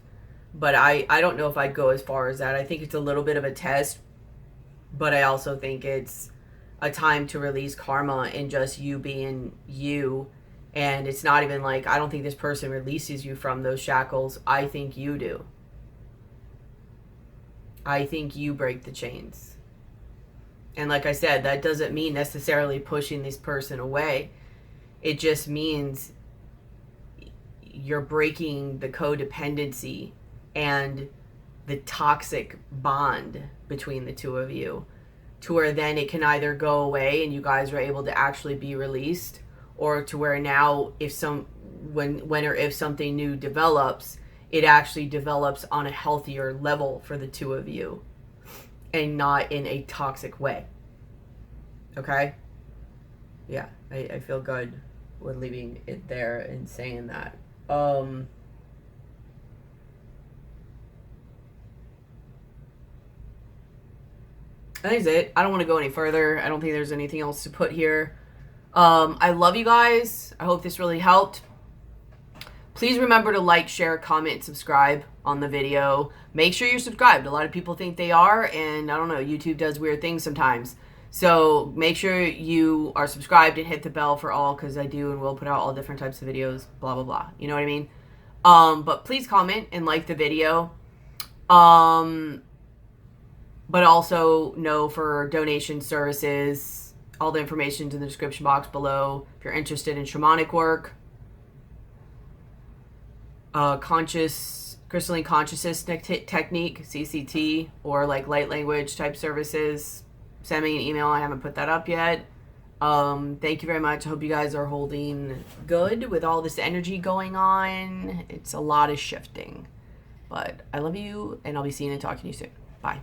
but I don't know if I'd go as far as that. I think it's a little bit of a test, but I also think it's a time to release karma and just you being you. And it's not even like, I don't think this person releases you from those shackles. I think you do. I think you break the chains. And like I said, that doesn't mean necessarily pushing this person away. It just means you're breaking the codependency and the toxic bond between the two of you, to where then it can either go away and you guys are able to actually be released, or to where now if something new develops, it actually develops on a healthier level for the two of you and not in a toxic way. Okay? Yeah, I feel good with leaving it there and saying that. That is it. I don't want to go any further. I don't think there's anything else to put here. I love you guys. I hope this really helped. Please remember to like, share, comment, subscribe on the video. Make sure you're subscribed. A lot of people think they are, and I don't know, YouTube does weird things sometimes. So make sure you are subscribed and hit the bell for all, because I do and will put out all different types of videos, blah, blah, blah. You know what I mean? But please comment and like the video. But also know for donation services, all the information's in the description box below. If you're interested in shamanic work, crystalline consciousness technique, CCT, or like light language type services, send me an email. I haven't put that up yet. Thank you very much. I hope you guys are holding good with all this energy going on. It's a lot of shifting. But I love you, and I'll be seeing and talking to you soon. Bye.